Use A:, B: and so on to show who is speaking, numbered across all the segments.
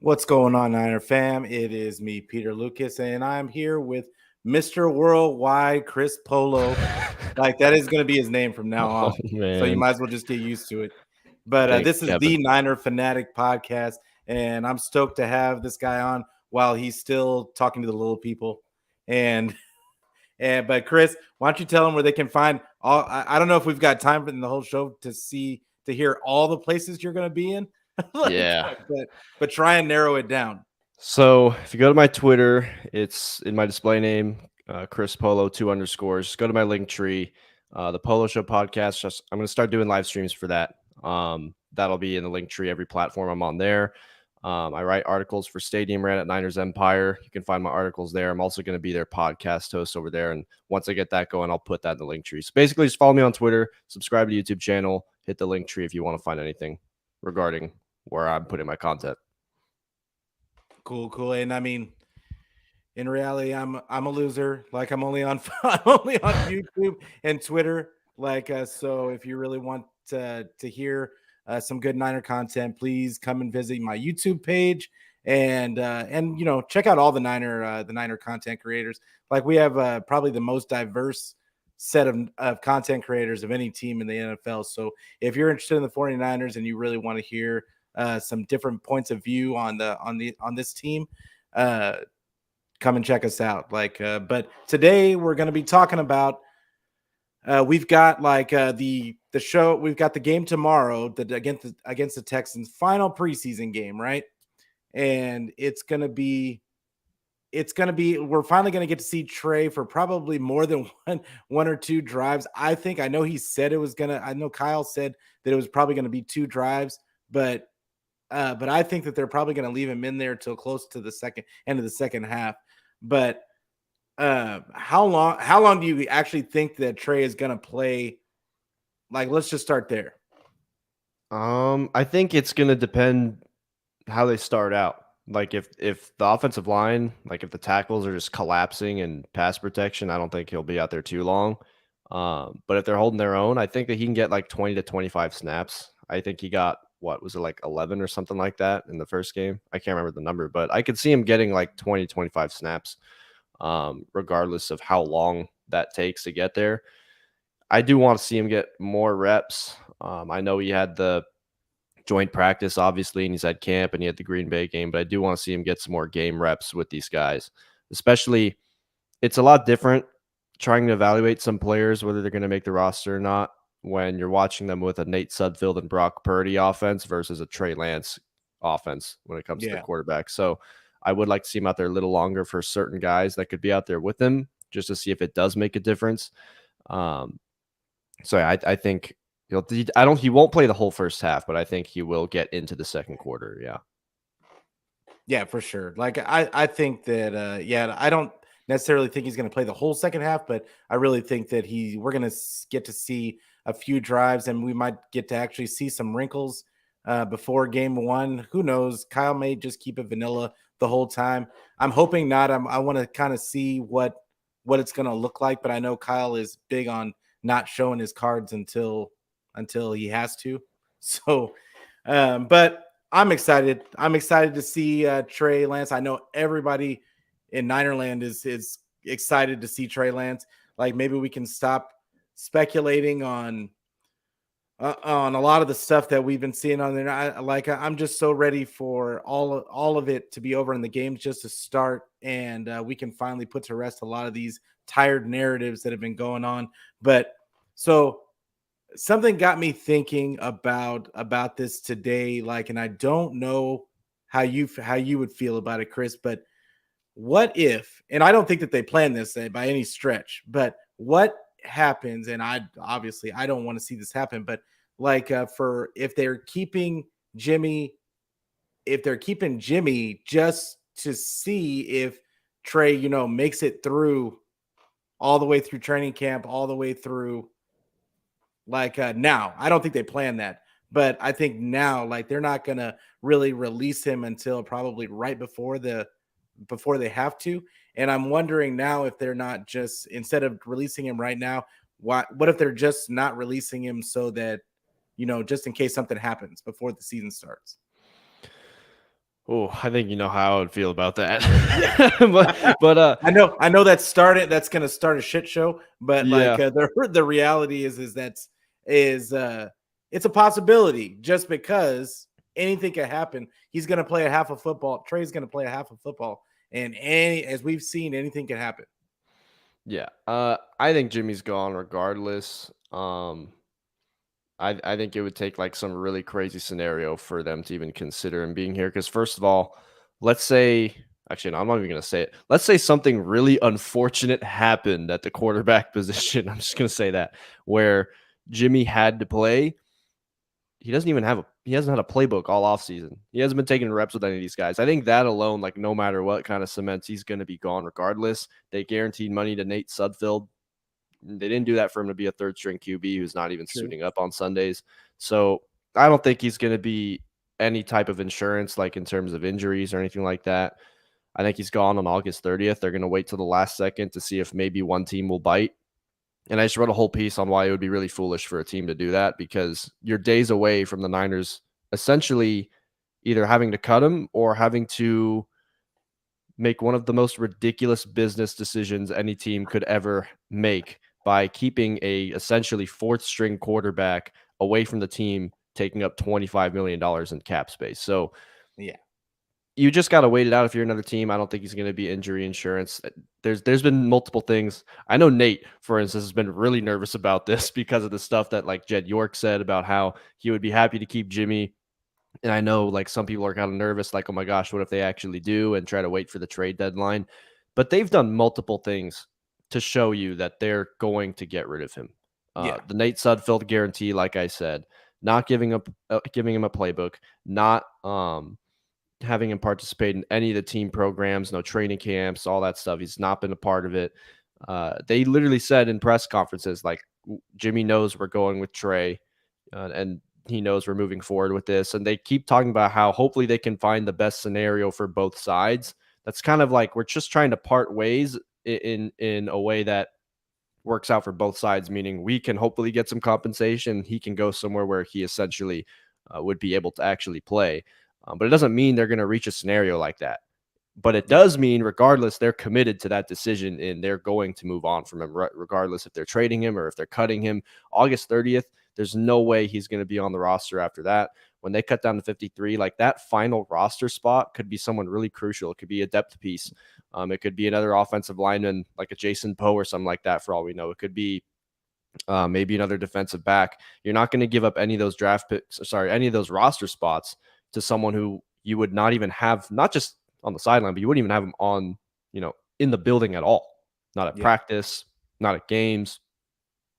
A: What's going on, Niner fam? It is me, Peter Lucas, and I'm here with Mr. Worldwide, Chris Polo. Like, that is going to be his name from now on. So you might as well just get used to it. But this is
B: Kevin.
A: the Niner Fanatic podcast, and I'm stoked to have this guy on while he's still talking to the little people. But Chris, why don't you tell them where they can find all? I don't know if we've got time in the whole show to hear all the places you're going to be in. But try and narrow it down.
B: So if you go to my Twitter, it's in my display name, Chris Polo 2_. Just go to my link tree, the Polo Show podcast. I'm going to start doing live streams for that. That'll be in the link tree, every platform I'm on there. I write articles for Stadium Rant at Niners Empire. You can find my articles there. I'm also going to be their podcast host over there. And once I get that going, I'll put that in the link tree. So basically just follow me on Twitter, subscribe to the YouTube channel, hit the link tree if you want to find anything regarding where I'm putting my content.
A: Cool. And I mean, in reality, I'm a loser. Like, I'm only on YouTube and Twitter. Like, so if you really want to hear some good Niner content, please come and visit my YouTube page and check out all the Niner content creators. Like, we have probably the most diverse set of content creators of any team in the NFL. So if you're interested in the 49ers and you really want to hear some different points of view on this team, come and check us out. But today we're going to be talking about we've got the show. We've got the game tomorrow against the Texans, final preseason game, right? And it's gonna be. We're finally gonna get to see Trey for probably more than one or two drives. I know he said it was gonna. I know Kyle said that it was probably gonna be 2 drives, but I think that they're probably going to leave him in there till close to the end of the second half. But how long do you actually think that Trey is going to play? Like, let's just start there.
B: I think it's going to depend how they start out. Like, if the offensive line, like if the tackles are just collapsing in pass protection, I don't think he'll be out there too long. But if they're holding their own, I think that he can get like 20 to 25 snaps. I think he got, what was it, like 11 or something like that in the first game? I can't remember the number, but I could see him getting like 20, 25 snaps, regardless of how long that takes to get there. I do want to see him get more reps. I know he had the joint practice, obviously, and he's had camp and he had the Green Bay game, but I do want to see him get some more game reps with these guys. Especially, it's a lot different trying to evaluate some players, whether they're going to make the roster or not, when you're watching them with a Nate Sudfeld and Brock Purdy offense versus a Trey Lance offense when it comes to the quarterback. So I would like to see him out there a little longer for certain guys that could be out there with him, just to see if it does make a difference. I think he won't play the whole first half, but I think he will get into the second quarter.
A: Yeah, for sure. Like, I think that I don't necessarily think he's going to play the whole second half, but I really think that we're going to get to see a few drives, and we might get to actually see some wrinkles before game 1. Who knows? Kyle may just keep it vanilla the whole time. I'm hoping not. I want to kind of see what it's going to look like, but I know Kyle is big on not showing his cards until he has to. So, but I'm excited. I'm excited to see Trey Lance. I know everybody in Ninerland is excited to see Trey Lance. Like, maybe we can stop speculating on a lot of the stuff that we've been seeing on there. I'm just so ready for all of it to be over and the games just to start, and we can finally put to rest a lot of these tired narratives that have been going on. But so something got me thinking about this today, and I don't know how you would feel about it, Chris. But what if, and I don't think that they plan this by any stretch, but what happens, and I don't want to see this happen, but like for if they're keeping Jimmy, just to see if Trey, makes it through all the way through training camp, all the way through now. I don't think they plan that, but I think now, like, they're not gonna really release him until probably right before they have to. And I'm wondering now if they're not just, instead of releasing him right now, what if they're just not releasing him so that, just in case something happens before the season starts.
B: Oh, I think you know how I would feel about that.
A: Yeah.
B: but
A: I know that's going to start a shit show, but
B: yeah.
A: the reality is it's a possibility, just because anything can happen. He's going to play a half of football. Trey's going to play a half of football, and as we've seen, anything can happen.
B: Yeah. I think Jimmy's gone regardless. I think it would take like some really crazy scenario for them to even consider him being here. Because first of all, let's say, actually, no, I'm not even gonna say it. Let's say something really unfortunate happened at the quarterback position. I'm just gonna say that, where Jimmy had to play. He hasn't had a playbook all offseason. He hasn't been taking reps with any of these guys. I think that alone, like, no matter what kind of cements, he's gonna be gone regardless. They guaranteed money to Nate Sudfeld. They didn't do that for him to be a third string QB who's not even
A: True.
B: suiting up on Sundays. So I don't think he's going to be any type of insurance, like in terms of injuries or anything like that. I think he's gone on August 30th. They're going to wait till the last second to see if maybe one team will bite. And I just wrote a whole piece on why it would be really foolish for a team to do that, because you're days away from the Niners essentially either having to cut him or having to make one of the most ridiculous business decisions any team could ever make by keeping a essentially fourth string quarterback away from the team, taking up $25 million in cap space. So
A: Yeah.
B: you just got to wait it out. If you're another team, I don't think he's going to be injury insurance. There's been multiple things. I know Nate, for instance, has been really nervous about this because of the stuff that like Jed York said about how he would be happy to keep Jimmy. And I know like some people are kind of nervous, like, oh my gosh, what if they actually do, and try to wait for the trade deadline. But they've done multiple things to show you that they're going to get rid of him.
A: Yeah.
B: The Nate Sudfeld guarantee, like I said, not giving him a playbook, not having him participate in any of the team programs, no training camps, all that stuff. He's not been a part of it. They literally said in press conferences, like, Jimmy knows we're going with Trey, and he knows we're moving forward with this. And they keep talking about how hopefully they can find the best scenario for both sides. That's kind of like, we're just trying to part ways in a way that works out for both sides, meaning we can hopefully get some compensation. He can go somewhere where he essentially would be able to actually play. But it doesn't mean they're going to reach a scenario like that. But it does mean, regardless, they're committed to that decision and they're going to move on from him, regardless if they're trading him or if they're cutting him. August 30th, there's no way he's going to be on the roster after that. When they cut down to 53, like, that final roster spot could be someone really crucial. It could be a depth piece. It could be another offensive lineman like a Jason Poe or something like that, for all we know. It could be maybe another defensive back. You're not going to give up any of those any of those roster spots to someone who you would not even have, not just on the sideline, but you wouldn't even have them on, in the building at all. Not at practice, not at games.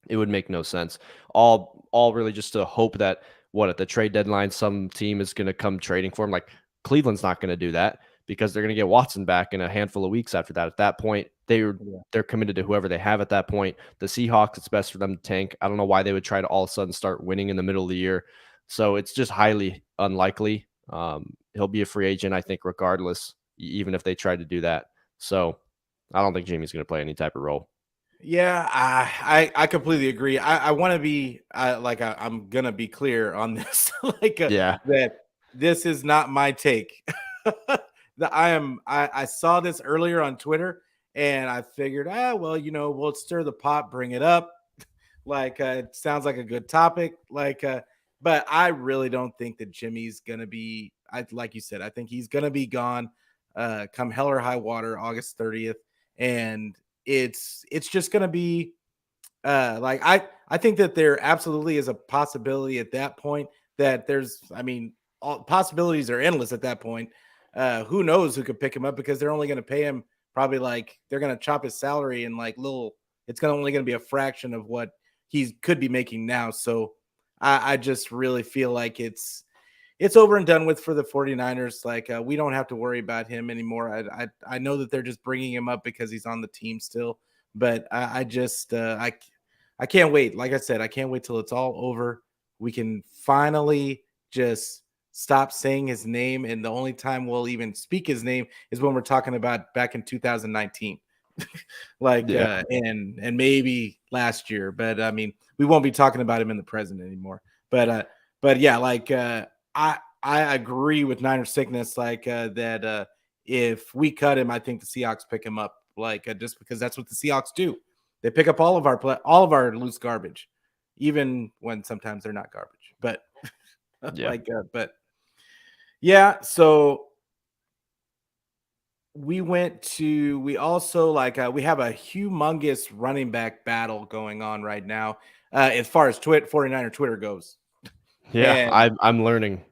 B: It would make no sense. All really just to hope that at the trade deadline, some team is going to come trading for him. Like, Cleveland's not going to do that because they're going to get Watson back in a handful of weeks after that. At that point, they're committed to whoever they have at that point. The Seahawks, it's best for them to tank. I don't know why they would try to all of a sudden start winning in the middle of the year. So it's just highly unlikely. He'll be a free agent, I think, regardless, even if they tried to do that. So I don't think Jimmy's going to play any type of role.
A: Yeah, I completely agree. I want to be I'm gonna be clear on this, that this is not my take. I saw this earlier on Twitter, and I figured, we'll stir the pot, bring it up. It sounds like a good topic. But I really don't think that Jimmy's gonna be. Like you said, I think he's gonna be gone, come hell or high water, August 30th, and it's just going to be I think that there absolutely is a possibility at that point that there's, possibilities are endless at that point. Who knows who could pick him up, because they're only going to pay him probably like they're going to chop his salary in like little. It's only going to be a fraction of what he could be making now. So I just really feel like it's over and done with for the 49ers. Like we don't have to worry about him anymore. I know that they're just bringing him up because he's on the team still, but I just I can't wait. Like I said, I can't wait till it's all over. We can finally just stop saying his name, and the only time we'll even speak his name is when we're talking about back in 2019. Like
B: Yeah.
A: and maybe last year, but I mean, we won't be talking about him in the present anymore. But yeah, like I agree with Niner sickness, like that if we cut him, I think the Seahawks pick him up, like just because that's what the Seahawks do. They pick up all of our loose garbage, even when sometimes they're not garbage. But
B: Yeah.
A: but yeah, so we also like we have a humongous running back battle going on right now as far as 49er Twitter goes.
B: Yeah.
A: And
B: I'm learning.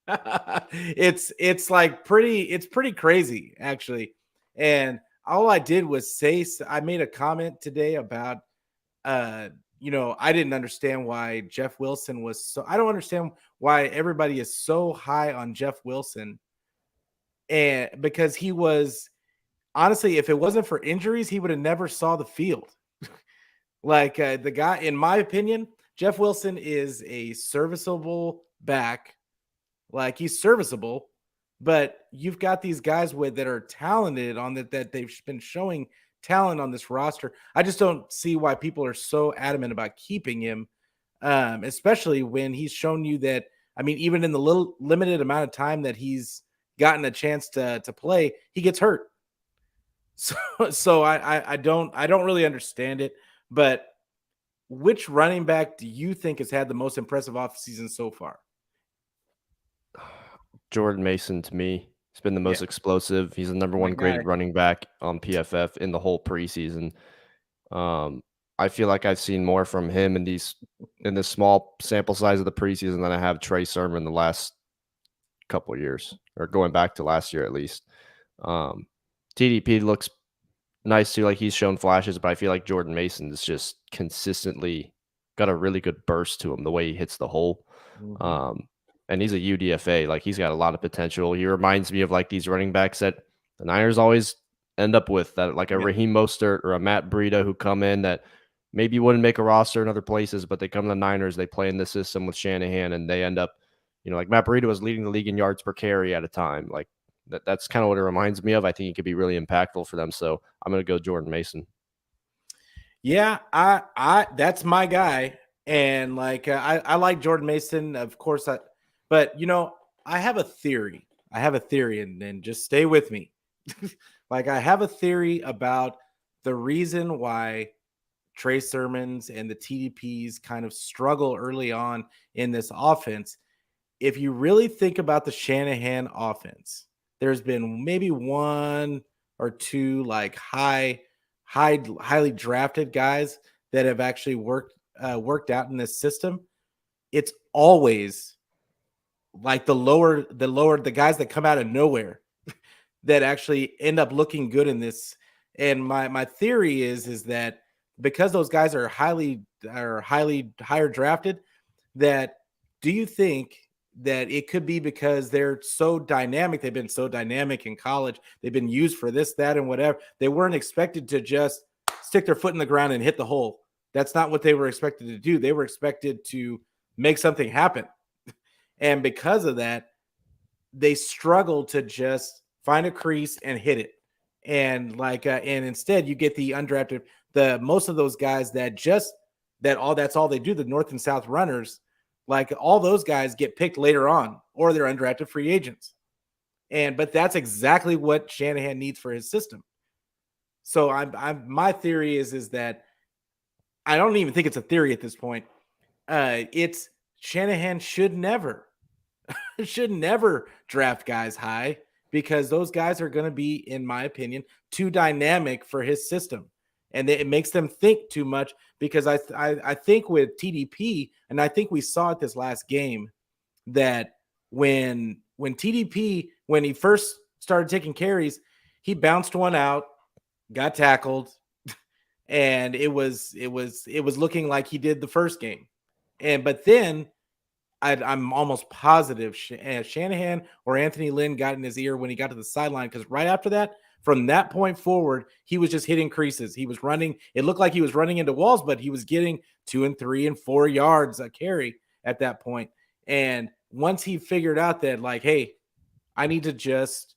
A: it's like it's pretty crazy actually. And all I did was say, I made a comment today about I didn't understand why Jeff Wilson was so. I don't understand why everybody is so high on Jeff Wilson, and because he was, honestly, if it wasn't for injuries, he would have never saw the field. Like the guy, in my opinion, Jeff Wilson is a serviceable back. Like he's serviceable, but you've got these guys that are talented on that they've been showing talent on this roster. I just don't see why people are so adamant about keeping him, especially when he's shown you that. I mean, even in the little limited amount of time that he's gotten a chance to play, he gets hurt. So I don't really understand it. But which running back do you think has had the most impressive offseason so far?
B: Jordan Mason, to me, has been the
A: Yeah,
B: most explosive. He's the number
A: my
B: one
A: guy.
B: graded running back on PFF in the whole preseason. Um, I feel like I've seen more from him in this small sample size of the preseason than I have Trey Sermon the last couple of years, or going back to last year at least. TDP looks nice too, like he's shown flashes, but I feel like Jordan Mason is just consistently got a really good burst to him, the way he hits the hole.
A: Mhm.
B: Um, and he's a UDFA, like he's got a lot of potential. He reminds me of like these running backs that the Niners always end up with, that like a
A: Yeah.
B: Raheem Mostert or a Matt Breida, who come in that maybe wouldn't make a roster in other places, but they come to the Niners, they play in the system with Shanahan, and they end up, like Matt Breida was leading the league in yards per carry at a time. Like that's kind of what it reminds me of. I think he could be really impactful for them. So I'm going to go Jordan Mason.
A: Yeah, I that's my guy, and like I like Jordan Mason, of course. But I have a theory. And just stay with me. Like I have a theory about the reason why Trey Sermons and the TDPs kind of struggle early on in this offense. If you really think about the Shanahan offense, there's been maybe one or two like highly drafted guys that have actually worked out in this system. It's always like the guys that come out of nowhere that actually end up looking good in this. And my theory is that because those guys are higher drafted, that do you think that it could be because they're so dynamic? They've been so dynamic in college. They've been used for this, that, and whatever. They weren't expected to just stick their foot in the ground and hit the hole. That's not what they were expected to do. They were expected to make something happen. And because of that, they struggle to just find a crease and hit it. And and instead you get the undrafted, most of those guys that's all they do, the north and south runners, like all those guys get picked later on, or they're undrafted free agents. But that's exactly what Shanahan needs for his system. So my theory is that I don't even think it's a theory at this point. It's Shanahan should never draft guys high, because those guys are going to be, in my opinion, too dynamic for his system, and it makes them think too much. Because I think with TDP, and I think we saw it this last game, that when TDP, when he first started taking carries, he bounced one out, got tackled, and it was looking like he did the first game. But then I'm almost positive Shanahan or Anthony Lynn got in his ear when he got to the sideline, because right after that, from that point forward, he was just hitting creases. He was running. It looked like he was running into walls, but he was getting 2 and 3 and 4 yards a carry at that point. And once he figured out that, like, hey, I need to just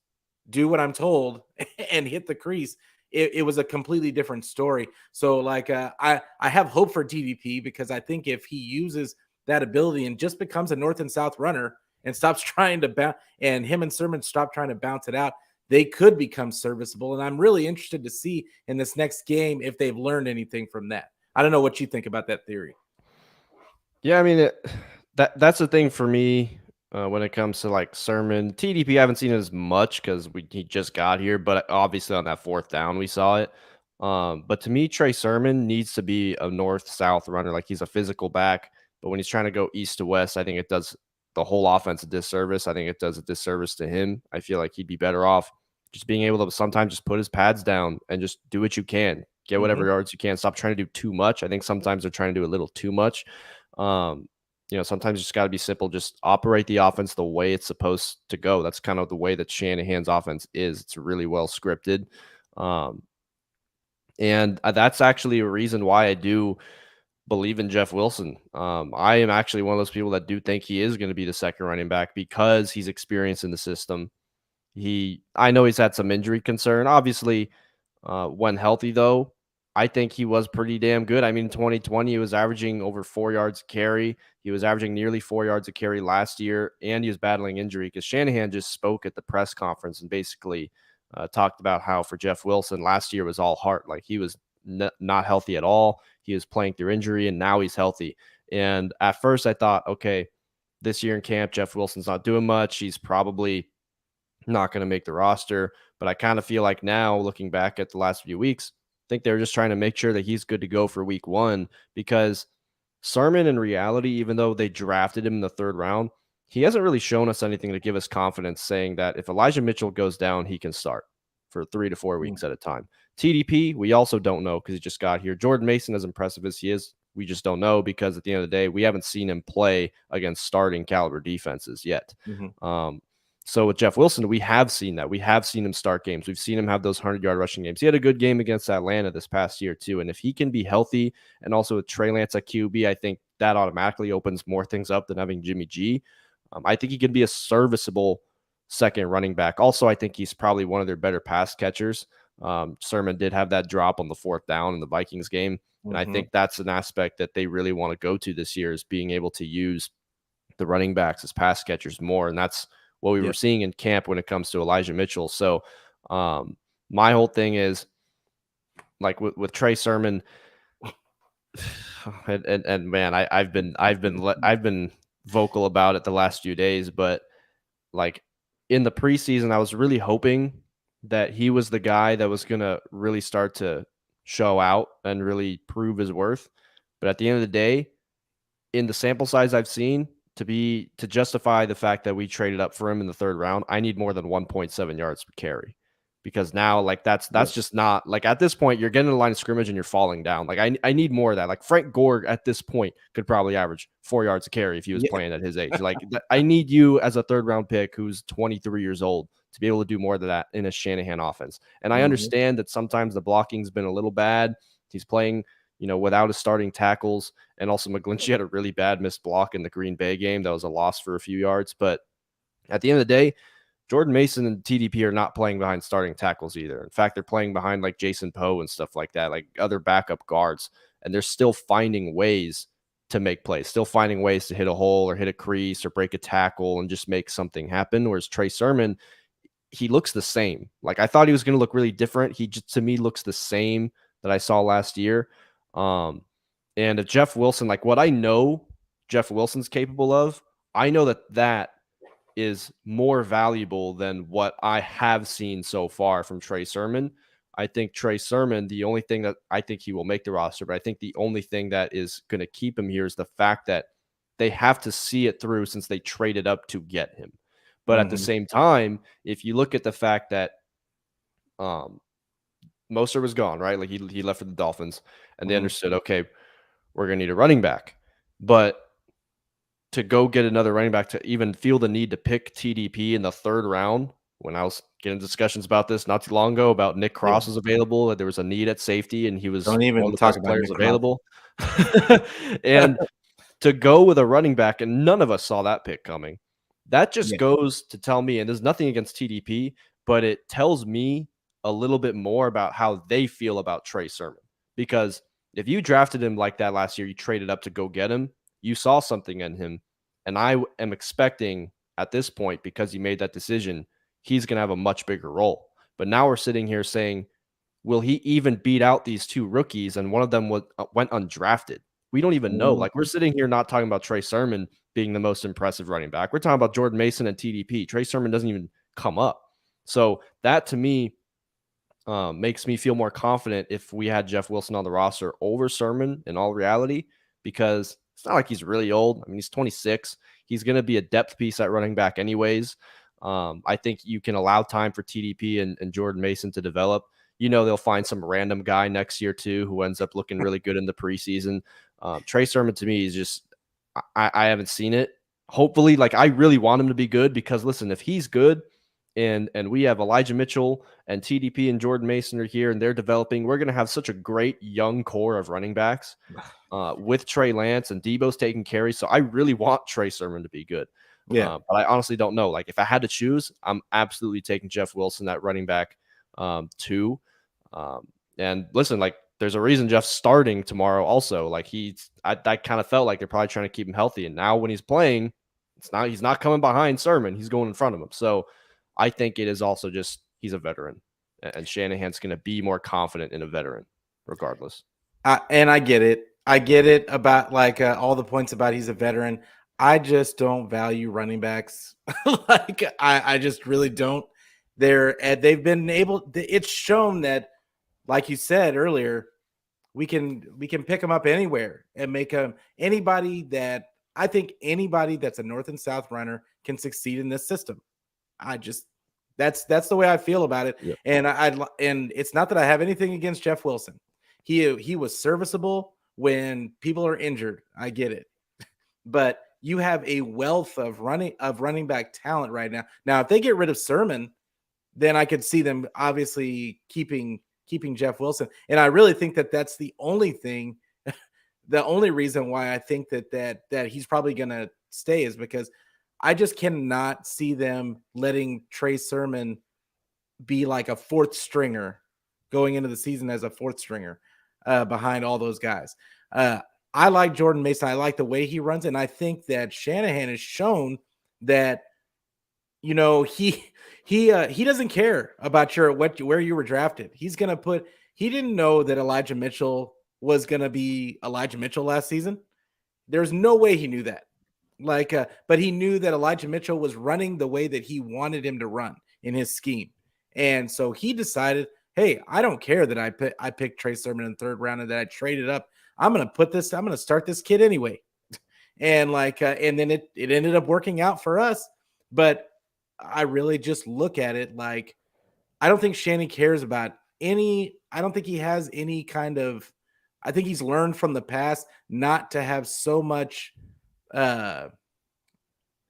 A: do what I'm told and hit the crease, it was a completely different story. So, like, I have hope for TDP, because I think if he uses that ability and just becomes a north and south runner and stops trying to bounce, and him and Sermon stop trying to bounce it out, they could become serviceable. And I'm really interested to see in this next game if they've learned anything from that. I don't know what you think about that theory.
B: Yeah, I mean, that's the thing for me when it comes to like Sermon. TDP, I haven't seen it as much because he just got here, but obviously on that fourth down, we saw it. But to me, Trey Sermon needs to be a north-south runner. Like, he's a physical back, but when he's trying to go east to west, I think it does the whole offense a disservice. I think it does a disservice to him. I feel like he'd be better off just being able to sometimes just put his pads down and just do what you can. Get whatever yards you can. Stop trying to do too much. I think sometimes they're trying to do a little too much. Um, sometimes you just got to be simple. Just operate the offense the way it's supposed to go. That's kind of the way that Shanahan's offense is. It's really well scripted. And that's actually a reason why I do believe in Jeff Wilson. I am actually one of those people that do think he is going to be the second running back because he's experienced in the system. I know he's had some injury concern. Obviously, when healthy, though, I think he was pretty damn good. I mean, 2020, he was averaging over 4 yards a carry. He was averaging nearly 4 yards a carry last year, and he was battling injury because Shanahan just spoke at the press conference and basically talked about how for Jeff Wilson, last year was all heart. Like, he was not healthy at all. He was playing through injury, and now he's healthy. And at first, I thought, okay, this year in camp, Jeff Wilson's not doing much. He's probably not going to make the roster. But I kind of feel like now, looking back at the last few weeks, I think they're just trying to make sure that he's good to go for week 1, because Sermon, in reality, even though they drafted him in the 3rd round, he hasn't really shown us anything to give us confidence saying that if Elijah Mitchell goes down, he can start for 3 to 4 weeks at a time. TDP, we also don't know because he just got here. Jordan Mason, as impressive as he is, we just don't know because at the end of the day, we haven't seen him play against starting caliber defenses yet. So with Jeff Wilson, we have seen that. We have seen him start games. We've seen him have those 100-yard rushing games. He had a good game against Atlanta this past year too. And if he can be healthy, and also with Trey Lance at QB, I think that automatically opens more things up than having Jimmy G. I think he can be a serviceable second running back. Also, I think he's probably one of their better pass catchers. Sermon did have that drop on the 4th down in the Vikings game. And I think that's an aspect that they really want to go to this year, is being able to use the running backs as pass catchers more. And that's what we were seeing in camp when it comes to Elijah Mitchell. So my whole thing is, like, with Trey Sermon, and man, I've been vocal about it the last few days, but like in the preseason, I was really hoping that he was the guy that was going to really start to show out and really prove his worth. But at the end of the day, in the sample size I've seen, to justify the fact that we traded up for him in the 3rd round, I need more than 1.7 yards per carry. Because now, like, that's just not, like, at this point, you're getting in the line of scrimmage and you're falling down. Like, I need more of that. Like, Frank Gore at this point could probably average 4 yards a carry if he was playing at his age. Like, I need you as a 3rd round pick who's 23 years old to be able to do more than that in a Shanahan offense. And I understand that sometimes the blocking's been a little bad. He's playing, without his starting tackles. And also McGlinchey had a really bad missed block in the Green Bay game. That was a loss for a few yards. But at the end of the day, Jordan Mason and TDP are not playing behind starting tackles either. In fact, they're playing behind like Jason Poe and stuff like that, like other backup guards. And they're still finding ways to make plays, still finding ways to hit a hole or hit a crease or break a tackle and just make something happen. Whereas Trey Sermon, he looks the same. Like, I thought he was going to look really different. He just, to me, looks the same that I saw last year. And if Jeff Wilson, like what I know Jeff Wilson's capable of, I know that is more valuable than what I have seen so far from Trey Sermon. I think Trey Sermon, the only thing that I think he will make the roster, but I think the only thing that is going to keep him here is the fact that they have to see it through since they traded up to get him. But at the
A: Mhm.
B: same time, if you look at the fact that Mostert was gone, right? Like he left for the Dolphins, and they
A: Mhm.
B: understood, okay, we're gonna need a running back. But to go get another running back, to even feel the need to pick TDP in the 3rd round, when I was getting discussions about this not too long ago about Nick
A: Yeah.
B: Cross was available, that there was a need at safety, and he was
A: Don't
B: one of
A: even
B: the
A: talk
B: best
A: about
B: players
A: Nick Cross.
B: available. And to go with a running back, and none of us saw that pick coming. That just
A: Yeah.
B: goes to tell me, and there's nothing against TDP, but it tells me a little bit more about how they feel about Trey Sermon. Because if you drafted him like that last year, you traded up to go get him, you saw something in him. And I am expecting at this point, because he made that decision, he's going to have a much bigger role. But now we're sitting here saying, will he even beat out these 2 rookies? And one of them went undrafted. We don't even know.
A: Mhm.
B: Like, we're sitting here not talking about Trey Sermon being the most impressive running back. We're talking about Jordan Mason and TDP. Trey Sermon doesn't even come up. So that to me makes me feel more confident if we had Jeff Wilson on the roster over Sermon in all reality, because it's not like he's really old. I mean, he's 26. He's going to be a depth piece at running back anyways. I think you can allow time for TDP and Jordan Mason to develop. They'll find some random guy next year too who ends up looking really good in the preseason. Trey Sermon to me is just, I haven't seen it. Hopefully, like, I really want him to be good, because listen, if he's good and we have Elijah Mitchell and TDP and Jordan Mason are here and they're developing, we're going to have such a great young core of running backs with Trey Lance, and Debo's taking carries. So I really want Trey Sermon to be good.
A: Yeah.
B: But I honestly don't know. Like, if I had to choose, I'm absolutely taking Jeff Wilson at running back too. And listen, like, there's a reason Jeff's starting tomorrow also. Like, I kind of felt like they're probably trying to keep him healthy. And now when he's playing, he's not coming behind Sermon. He's going in front of him. So I think it is also just he's a veteran, and Shanahan's going to be more confident in a veteran regardless.
A: And I get it. I get it about like all the points about he's a veteran. I just don't value running backs. Like I just really don't. They've been able. It's shown that, like you said earlier, we can pick them up anywhere and make them anybody that I think anybody that's a north and south runner can succeed in this system. I just that's the way I feel about it.
B: Yep.
A: And it's not that I have anything against Jeff Wilson. He was serviceable when people are injured. I get it. But you have a wealth of running back talent right now. Now, if they get rid of Sermon, then I could see them obviously keeping Jeff Wilson. And I really think that that's the only thing, the only reason why I think that he's probably going to stay is because I just cannot see them letting Trey Sermon be like a 4th stringer going into the season as a 4th stringer behind all those guys. I like Jordan Mason. I like the way he runs, and I think that Shanahan has shown that he doesn't care about where you were drafted. He's gonna put. He didn't know that Elijah Mitchell was gonna be Elijah Mitchell last season. There's no way he knew that. But he knew that Elijah Mitchell was running the way that he wanted him to run in his scheme. And so he decided, hey, I don't care that I picked Trey Sermon in the 3rd round and that I traded up. I'm going to start this kid anyway. And and then it ended up working out for us. But I really just look at it like, I don't think Shanny cares about I don't think he has any kind of, I think he's learned from the past not to have so much,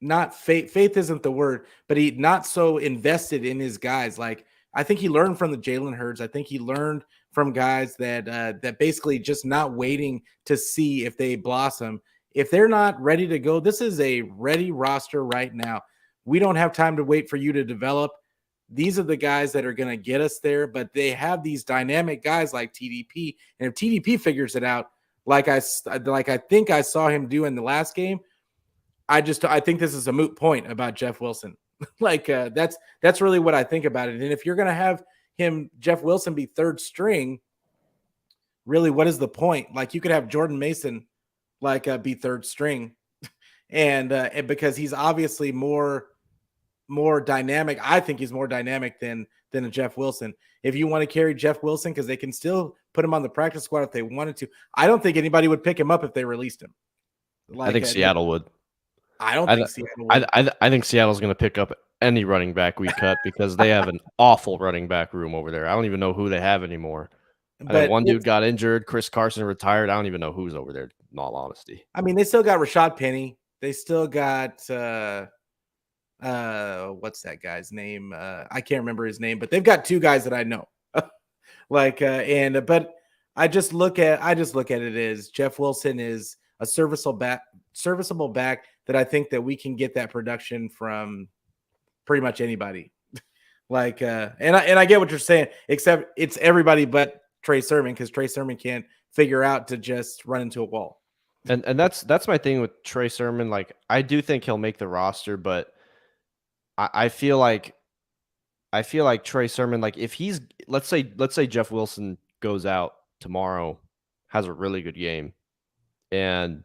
A: not faith isn't the word, but he not so invested in his guys. Like, I think he learned from the Jalen Hurds. I think he learned from guys that basically just not waiting to see if they blossom. If they're not ready to go, this is a ready roster right now. We don't have time to wait for you to develop. These are the guys that are going to get us there, but they have these dynamic guys like TDP. And if TDP figures it out, like I think I saw him do in the last game, I think this is a moot point about Jeff Wilson. That's really what I think about it. And if you're going to have Jeff Wilson be 3rd string, really, what is the point? Like, you could have Jordan Mason be 3rd string, and because he's obviously more dynamic. I think he's more dynamic than a Jeff Wilson. If you want to carry Jeff Wilson, because they can still put him on the practice squad if they wanted to, I don't think anybody would pick him up if they released him.
B: I
A: Like
B: think Seattle would.
A: I don't
B: I
A: think
B: th-
A: Seattle would.
B: I think Seattle's going to pick up any running back we cut because they have an awful running back room over there. I don't even know who they have anymore. I think
A: But
B: one dude
A: it's
B: got injured. Chris Carson retired. I don't even know who's over there. In all honesty,
A: I mean, they still got Rashad Penny. They still got what's that guy's name? I can't remember his name, but they've got two guys that I know. But I just look at it as Jeff Wilson is a serviceable back that I think that we can get that production from pretty much anybody. And I get what you're saying, except it's everybody but Trey Sermon, because Trey Sermon can't figure out to just run into a wall.
B: and that's my thing with Trey Sermon. Like I do think he'll make the roster, but I feel like Trey Sermon, like if he's let's say Jeff Wilson goes out tomorrow, has a really good game, and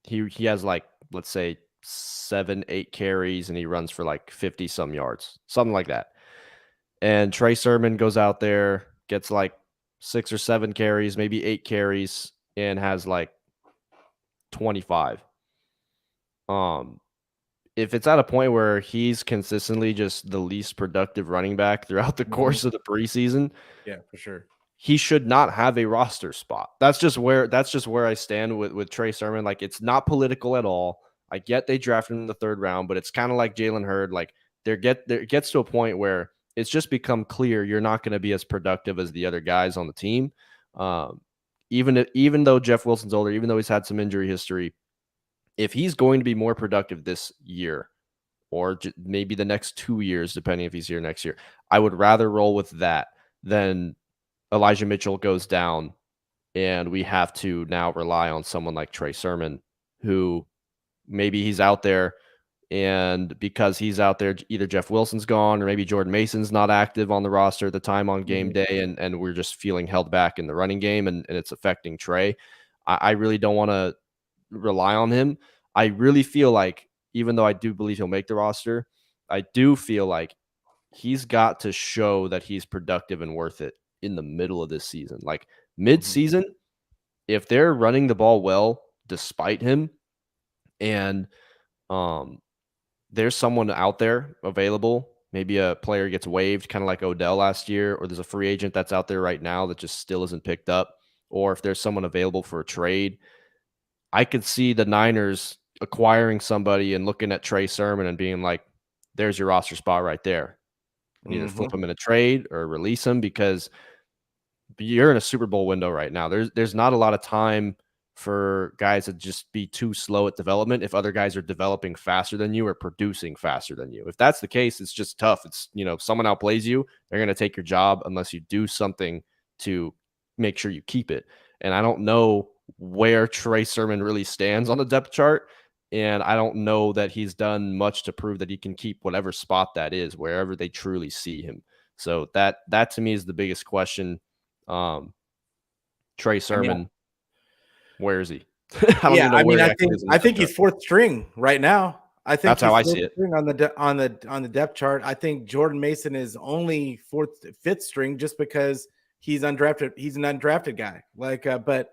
B: he has like let's say 7, 8 carries and he runs for like 50 some yards, something like that. And Trey Sermon goes out there, gets like 6 or 7 carries, maybe 8 carries, and has like 25. Um, if it's at a point where he's consistently just the least productive running back throughout the
A: Mhm.
B: course of the preseason,
A: Yeah, for sure.
B: he should not have a roster spot. That's just where I stand with Trey Sermon. Like it's not political at all. I get they drafted him in the 3rd round, but it's kind of like Jalen Hurd. Like there it gets to a point where it's just become clear you're not going to be as productive as the other guys on the team. Um, even though Jeff Wilson's older, even though he's had some injury history, if he's going to be more productive this year or maybe the next 2 years, depending if he's here next year, I would rather roll with that than Elijah Mitchell goes down and we have to now rely on someone like Trey Sermon, who maybe he's out there and because he's out there, either Jeff Wilson's gone or maybe Jordan Mason's not active on the roster at the time on game
A: Mhm.
B: day, and we're just feeling held back in the running game and it's affecting Trey. I really don't want to rely on him. I really feel like, even though I do believe he'll make the roster, I do feel like he's got to show that he's productive and worth it in the middle of this season. Like
A: Mhm.
B: mid-season, if they're running the ball well despite him and um there's someone out there available, maybe a player gets waived kind of like Odell last year, or there's a free agent that's out there right now that just still isn't picked up, or if there's someone available for a trade, I could see the Niners acquiring somebody and looking at Trey Sermon and being like, there's your roster spot right there. And either flip
A: Mhm.
B: him in a trade or release him because you're in a Super Bowl window right now. There's not a lot of time for guys to just be too slow at development if other guys are developing faster than you or producing faster than you. If that's the case, it's just tough. It's, if someone outplays you, they're going to take your job unless you do something to make sure you keep it. And I don't know where Trey Sermon really stands on the depth chart. And I don't know that he's done much to prove that he can keep whatever spot that is, wherever they truly see him. So that to me is the biggest question. um, Trey
A: I mean,
B: Sermon, where is he? I don't
A: yeah,
B: even know
A: I mean,
B: where he
A: I
B: actually
A: think
B: is in the
A: I
B: depth
A: think
B: chart.
A: he's 4th string right now. I think
B: That's how
A: he's
B: I
A: 4th
B: see it.
A: string on the depth chart. I think Jordan Mason is only 5th string just because he's undrafted. He's an undrafted guy. But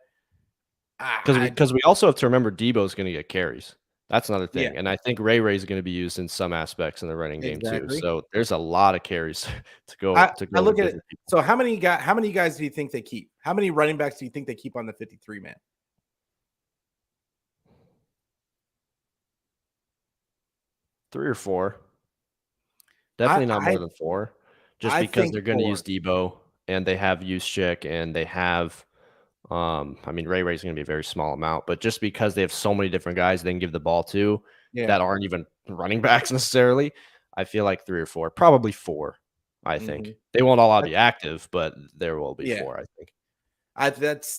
B: Because
A: I
B: we also have to remember Debo's going to get carries. That's another
A: yeah,
B: thing, and I think Ray is going to be used in some aspects in the running game too.
A: exactly.
B: So there's a lot of carries to go
A: I
B: with
A: look at it.
B: different people.
A: So how many guys do you think they keep? How many running backs do you think they keep on the 53 man?
B: 3 or 4,
A: I
B: definitely not
A: I
B: more than 4, just
A: I
B: because
A: think
B: they're going to use
A: 4.
B: Debo and they have Juszczyk and they have. I mean, Ray's going to be a very small amount, but just because they have so many different guys they can give the ball to
A: Yeah.
B: that aren't even running backs necessarily, I feel like 3 or 4, probably 4. I think
A: Mhm.
B: they won't all be active, but there will be
A: Yeah.
B: 4. I think.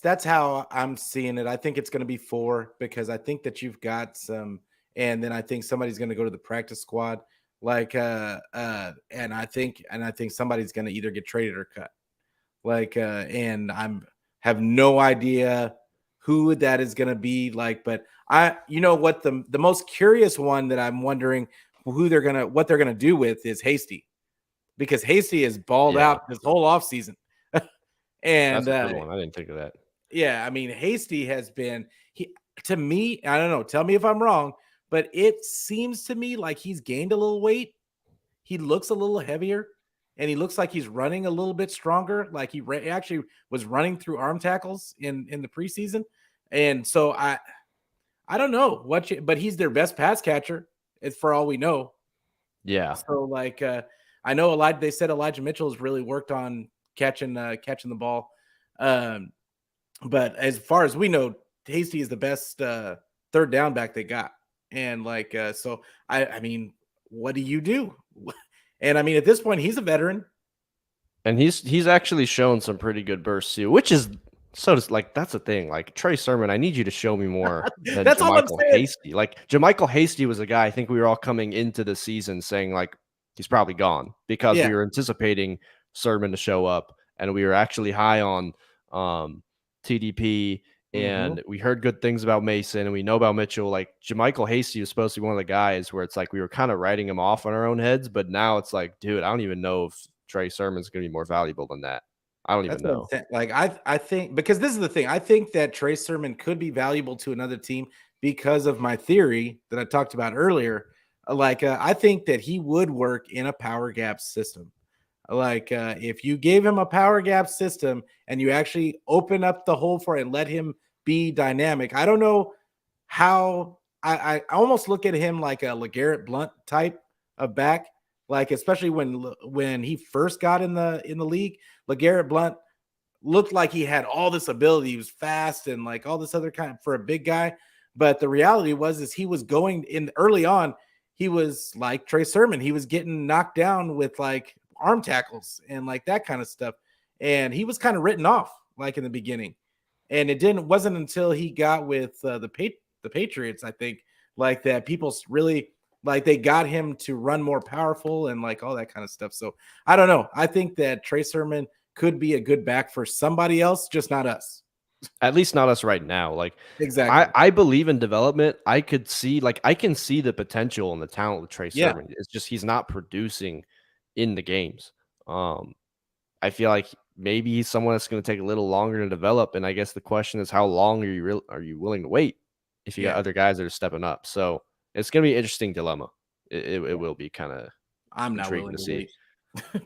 A: That's how I'm seeing it. I think it's going to be 4 because I think that you've got some, and then I think somebody's going to go to the practice squad, and I think somebody's going to either get traded or cut. And I'm have no idea who that is going to be. But you know what, the most curious one that I'm wondering what they're gonna do with is Hasty, because Hasty is balled
B: Yeah,
A: out this whole offseason. and
B: that's a good one. I didn't think of that.
A: Yeah, I mean, Hasty has been to me, I don't know, tell me if I'm wrong, but it seems to me like he's gained a little weight. He looks a little heavier, and he looks like he's running a little bit stronger. Like he actually was running through arm tackles in the preseason, and so I don't know but he's their best pass catcher. It's for all we know.
B: Yeah.
A: So like I know they said Elijah Mitchell has really worked on catching the ball. Um, but as far as we know, Hasty is the best third down back they got. And like so I mean, what do you do? And I mean, at this point, he's a veteran.
B: And he's actually shown some pretty good bursts too, which is like that's the thing. Like Trey Sermon, I need you to show me more than
A: That's all I'm
B: Jermichael
A: saying.
B: Hasty. Like Jermichael Hasty was a guy I think we were all coming into the season saying like he's probably gone because
A: Yeah.
B: we were anticipating Sermon to show up, and we were actually high on TDP,
A: Mm-hmm.
B: and we heard good things about Mason, and we know about Mitchell. Like Jermichael Hasty was supposed to be one of the guys where it's like we were kind of writing him off on our own heads, but now it's like, dude, I don't even know if Trey Sermon's going to be more valuable than that. I don't even
A: That's what I'm
B: know.
A: saying. Like I think because this is the thing. I think that Trey Sermon could be valuable to another team because of my theory that I talked about earlier. I think that he would work in a power gap system. If you gave him a power gap system and you actually open up the hole for it and let him be dynamic. I don't know how I almost look at him like a LeGarrette Blunt type of back, like especially when he first got in the league. LeGarrette Blunt looked like he had all this ability. He was fast and like all this other kind of for a big guy. But the reality is he was going in early on. He was like Trey Sermon. He was getting knocked down with like arm tackles and like that kind of stuff. And he was kind of written off like in the beginning. And wasn't until he got with the Patriots, I think, like that people really like they got him to run more powerful and like all that kind of stuff. So I don't know. I think that Trey Sermon could be a good back for somebody else, just not us.
B: At least not us right now. Like
A: Exactly.
B: I believe in development. I can see the potential and the talent with Trey
A: Yeah.
B: Sermon. It's just he's not producing in the games. I feel like maybe he's someone that's going to take a little longer to develop. And I guess the question is, how long are you willing to wait if you got
A: Yeah.
B: other guys that are stepping up? So it's going to be an interesting dilemma. It will be kind of
A: I'm not
B: intriguing
A: willing
B: to
A: to
B: see.
A: wait.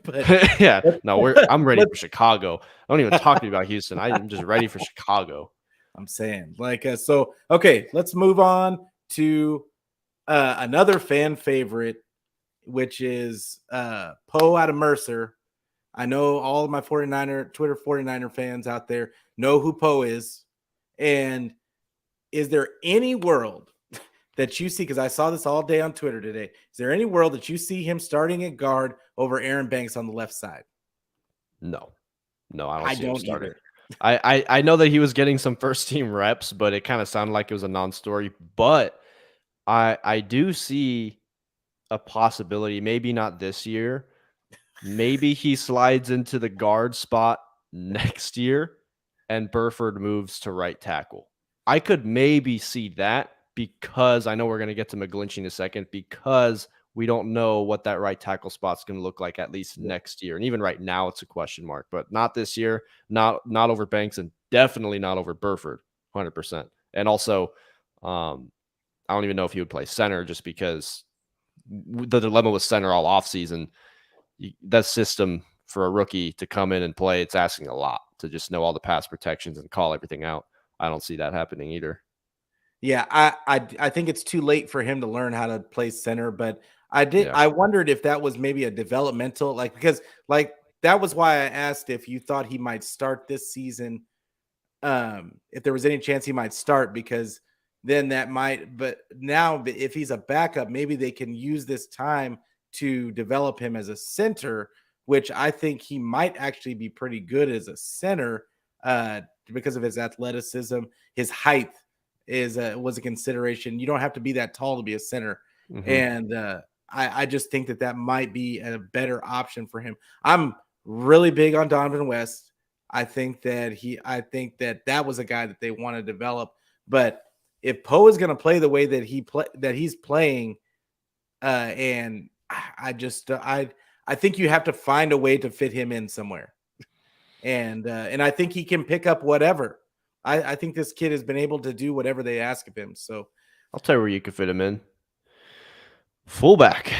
A: But
B: Yeah,
A: let's,
B: no, I'm ready for
A: let's
B: Chicago. Don't even talk to me about Houston. I'm just ready for Chicago.
A: I'm saying so okay, let's move on to another fan favorite, which is Poe out of Mercer. I know all of my 49er Twitter 49er fans out there know who Poe is. And is there any world that you see, because I saw this all day on Twitter today, is there any world that you see him starting at guard over Aaron Banks on the left side?
B: No, no, I don't
A: I
B: see him
A: don't
B: starting.
A: either.
B: I know that he was getting some first team reps, but it kind of sounded like it was a non-story. But I do see a possibility, maybe not this year. Maybe he slides into the guard spot next year and Burford moves to right tackle. I could maybe see that because I know we're going to get to McGlinchey in a second because we don't know what that right tackle spot's going to look like at least next year. And even right now it's a question mark, but not this year, not over Banks and definitely not over Burford 100%. And also I don't even know if he would play center just because the dilemma with center all offseason. That system for a rookie to come in and play, it's asking a lot to just know all the pass protections and call everything out. I don't see that happening either.
A: Yeah, I think it's too late for him to learn how to play center, but
B: Yeah.
A: I wondered if that was maybe a developmental, like because like that was why I asked if you thought he might start this season, if there was any chance he might start, because then that might, but now if he's a backup, maybe they can use this time to develop him as a center, which I think he might actually be pretty good as a center, because of his athleticism. His height was a consideration. You don't have to be that tall to be a center,
B: Mm-hmm.
A: and I just think that might be a better option for him. I'm really big on Donovan West. I think that that was a guy that they want to develop. But if Poe is going to play the way that he's playing, and I think you have to find a way to fit him in somewhere, and I think he can pick up whatever. I think this kid has been able to do whatever they ask of him. So
B: I'll tell you where you could fit him in. Fullback.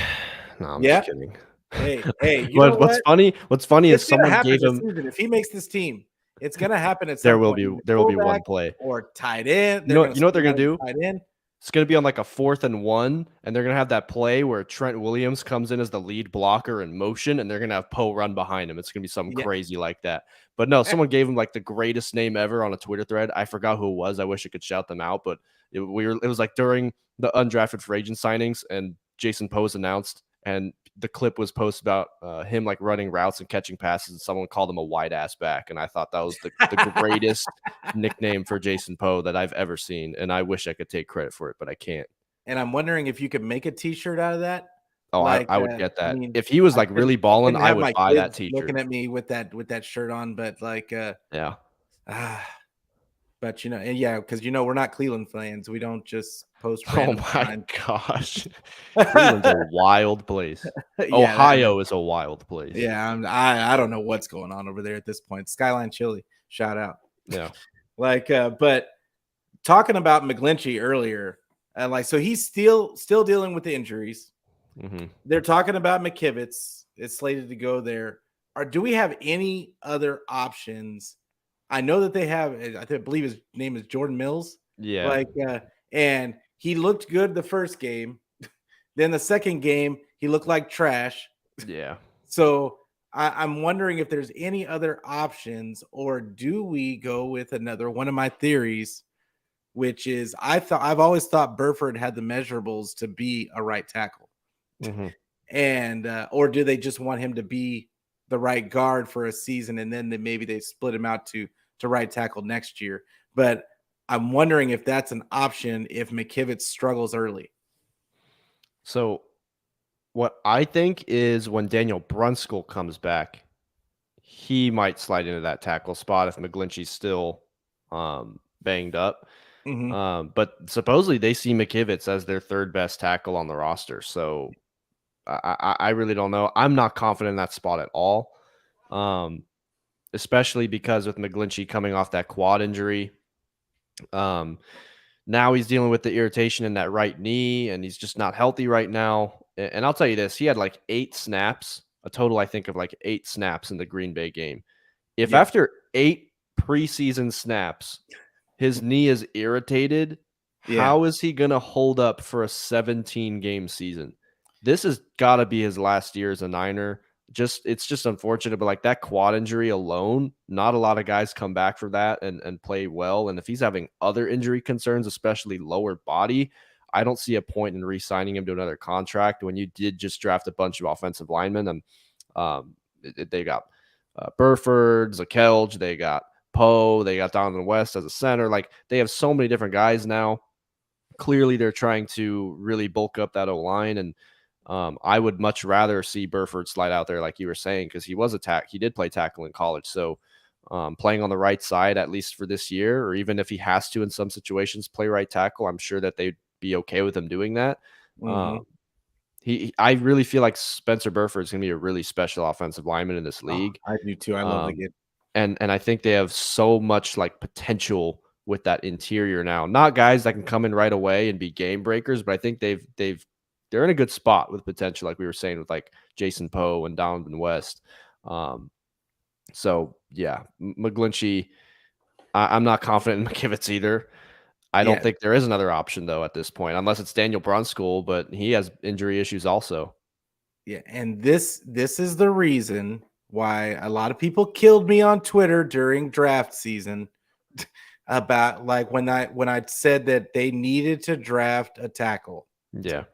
B: No, I'm
A: yeah,
B: just kidding.
A: hey, you know
B: But what's
A: what?
B: funny? What's funny is
A: It's gonna
B: someone
A: happen
B: gave
A: this
B: him.
A: season. If he makes this team, it's gonna happen at
B: There
A: some
B: will
A: point.
B: be
A: Either
B: there will be
A: fullback
B: one play.
A: or tight end.
B: You
A: They're
B: know
A: gonna
B: you know what
A: split
B: they're
A: him
B: gonna
A: out as
B: do?
A: a tight end.
B: It's gonna be on like a 4th and 1, and they're gonna have that play where Trent Williams comes in as the lead blocker in motion, and they're gonna have Poe run behind him. It's gonna be something
A: Yeah.
B: crazy like that. But no, someone gave him like the greatest name ever on a Twitter thread. I forgot who it was. I wish I could shout them out, but it was like during the undrafted free agent signings, and Jason Poe was announced, and the clip was posted about him like running routes and catching passes, and someone called him a wide ass back, and I thought that was the greatest nickname for Jason Poe that I've ever seen, and I wish I could take credit for it, but I can't.
A: And I'm wondering if you could make a T-shirt out of that.
B: Oh,
A: Like,
B: I would get
A: I
B: that.
A: mean,
B: If he was like really
A: I
B: balling,
A: couldn't
B: I
A: have
B: would
A: my
B: buy that
A: kids
B: t-shirt.
A: looking at me with that shirt on, but like,
B: Yeah.
A: ah, but and yeah, because we're not Cleveland fans. We don't just post
B: Oh
A: random
B: my
A: signs.
B: gosh. Cleveland's a wild place.
A: Yeah,
B: Ohio is a wild place.
A: yeah. I don't know what's going on over there at this point. Skyline Chili, shout out.
B: Yeah.
A: Like, but talking about McGlinchey earlier, like, so he's still dealing with the injuries.
B: Mm-hmm.
A: They're talking about McKivitz. It's slated to go there. Or do we have any other options? I know that they have. I believe his name is Jordan Mills.
B: Yeah.
A: Like, and he looked good the first game. Then the second game, he looked like trash.
B: Yeah.
A: So I'm wondering if there's any other options, or do we go with another one of my theories, which is I've always thought Burford had the measurables to be a right tackle.
B: Mm-hmm.
A: And or do they just want him to be the right guard for a season, and then maybe they split him out to right tackle next year? But I'm wondering if that's an option if McKivitz struggles early.
B: So what I think is when Daniel Brunskill comes back, he might slide into that tackle spot if McGlinchey's still banged up.
A: Mm-hmm.
B: But supposedly they see McKivitz as their third best tackle on the roster. So I really don't know. I'm not confident in that spot at all, especially because with McGlinchey coming off that quad injury, now he's dealing with the irritation in that right knee, and he's just not healthy right now. And I'll tell you this, he had like 8 snaps, a total, I think, of like 8 snaps in the Green Bay game. If
A: Yeah.
B: after 8 preseason snaps, his knee is irritated,
A: Yeah.
B: how is he going to hold up for a 17-game season? This has got to be his last year as a Niner. It's just unfortunate, but like that quad injury alone, not a lot of guys come back from that and play well. And if he's having other injury concerns, especially lower body, I don't see a point in re-signing him to another contract when you did just draft a bunch of offensive linemen. And they got Burford, Zakelj, they got Poe, they got Donovan West as a center. Like they have so many different guys now. Clearly, they're trying to really bulk up that O-line, and I would much rather see Burford slide out there, like you were saying, because he did play tackle in college. So playing on the right side, at least for this year, or even if he has to in some situations play right tackle, I'm sure that they'd be okay with him doing that.
A: Mm-hmm.
B: I really feel like Spencer Burford is going to be a really special offensive lineman in this league.
A: I do too. I love the kid.
B: And I think they have so much like potential with that interior now. Not guys that can come in right away and be game breakers, but I think they're in a good spot with potential, like we were saying with like Jason Poe and Donovan West. So yeah, McGlinchey, I'm not confident in McKivitz either. I don't think there is another option though at this point, unless it's Daniel Brunskill, but he has injury issues also.
A: Yeah, and this is the reason why a lot of people killed me on Twitter during draft season about like when I said that they needed to draft a tackle.
B: Yeah.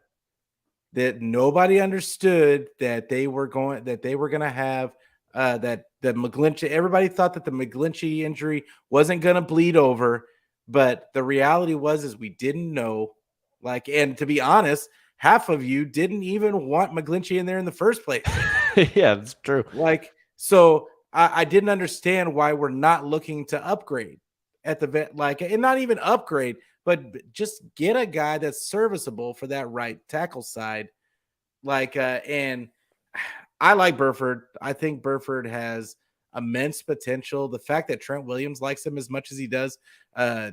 A: That nobody understood that they were going to have that the McGlinchey. Everybody thought that the McGlinchey injury wasn't going to bleed over, but the reality is we didn't know. Like, and to be honest, half of you didn't even want McGlinchey in there in the first place.
B: Yeah, that's true.
A: Like, so I didn't understand why we're not looking to upgrade at the vet, like, and not even upgrade, but just get a guy that's serviceable for that right tackle side. Like, and I like Burford. I think Burford has immense potential. The fact that Trent Williams likes him as much as he does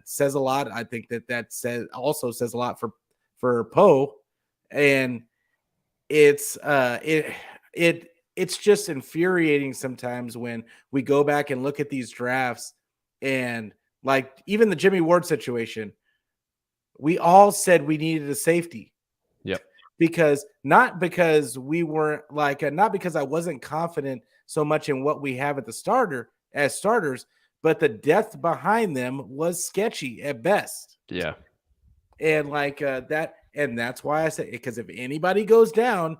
A: says a lot. I think that says a lot for Poe, and it's it's just infuriating sometimes when we go back and look at these drafts, and like even the Jimmy Ward situation, we all said we needed a safety.
B: Yep.
A: Because not because we weren't like not because I wasn't confident so much in what we have at the starters, but the depth behind them was sketchy at best.
B: Yeah.
A: And like and that's why I say, because if anybody goes down,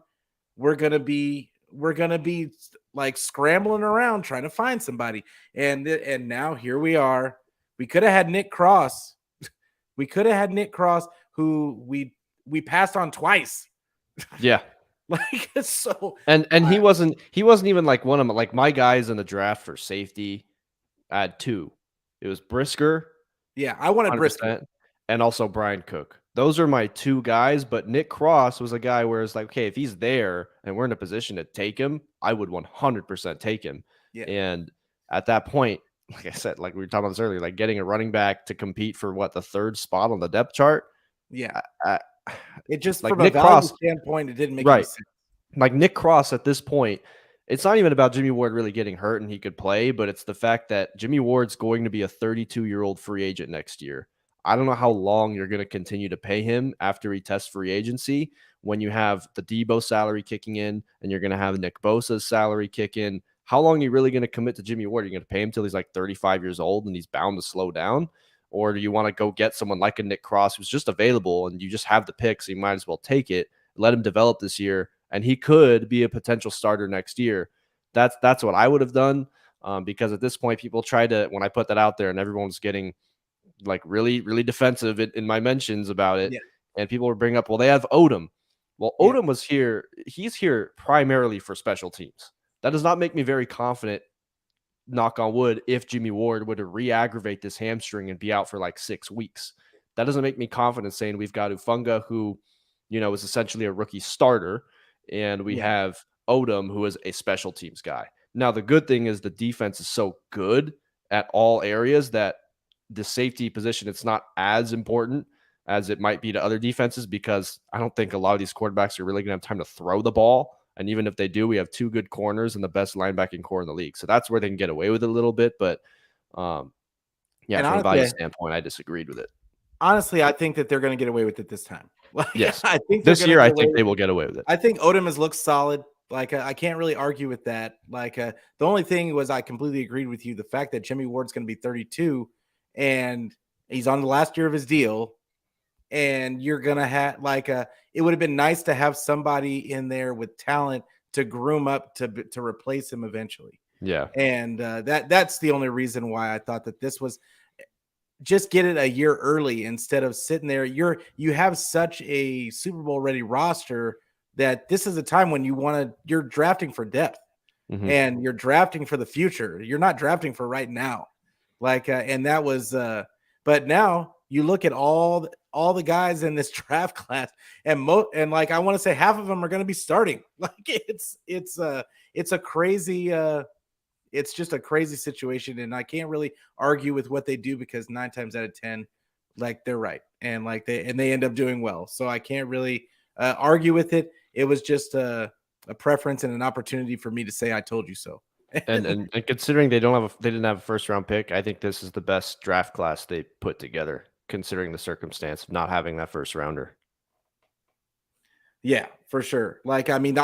A: we're gonna be like scrambling around trying to find somebody. And now here we are. We could have had Nick Cross. We could have had Nick Cross, who we passed on twice.
B: Yeah.
A: Like, so,
B: and he wasn't even like one of my guys in the draft for safety. I had two. It was Brisker.
A: Yeah, I wanted Brisker.
B: And also Brian Cook. Those are my two guys, but Nick Cross was a guy where it's like, okay, if he's there and we're in a position to take him, I would 100% take him.
A: Yeah.
B: And at that point, like I said, like we were talking about this earlier, like getting a running back to compete for the third spot on the depth chart.
A: Yeah. It just,
B: like
A: from Nick a value standpoint, it didn't make any sense.
B: Like Nick Cross at this point, it's not even about Jimmy Ward really getting hurt and he could play, but it's the fact that Jimmy Ward's going to be a 32-year-old free agent next year. I don't know how long you're going to continue to pay him after he tests free agency when you have the Debo salary kicking in and you're going to have Nick Bosa's salary kick in. How long are you really going to commit to Jimmy Ward? Are you going to pay him till he's like 35 years old and he's bound to slow down? Or do you want to go get someone like a Nick Cross who's just available and you just have the pick, so you might as well take it, let him develop this year, and he could be a potential starter next year? That's what I would have done, because at this point, people tried to, when I put that out there and everyone was getting like really, really defensive in my mentions about it, and people were bringing up, well, they have Odom. Well, Odom was here. He's here primarily for special teams. That does not make me very confident, knock on wood, if Jimmy Ward would re-aggravate this hamstring and be out for like 6 weeks. That doesn't make me confident saying we've got Ufunga, who, is essentially a rookie starter, and we have Odom, who is a special teams guy. Now, the good thing is the defense is so good at all areas that the safety position, it's not as important as it might be to other defenses, because I don't think a lot of these quarterbacks are really going to have time to throw the ball. And even if they do, we have two good corners and the best linebacking core in the league. So that's where they can get away with it a little bit. But from a value standpoint, I disagreed with it.
A: Honestly, I think that they're going to get away with it this time.
B: Yes. I think this year, I think they will get away with it.
A: I think Odom has looked solid. Like, I can't really argue with that. Like, the only thing was, I completely agreed with you. The fact that Jimmy Ward's going to be 32 and he's on the last year of his deal, and you're going to have it would have been nice to have somebody in there with talent to groom up to replace him eventually.
B: Yeah.
A: And that's the only reason why I thought that this was, just get it a year early instead of sitting there. You have such a Super Bowl ready roster that this is a time when you're drafting for depth, and you're drafting for the future. You're not drafting for right now. And that was, but now you look at all the guys in this draft class, and I want to say half of them are going to be starting. It's a crazy, it's just a crazy situation, and I can't really argue with what they do, because 9 times out of 10, they're right, and they end up doing well. So I can't really argue with it. It was just a preference and an opportunity for me to say I told you so.
B: and considering they didn't have a first round pick, I think this is the best draft class they put together, considering the circumstance of not having that first rounder.
A: Yeah, for sure. I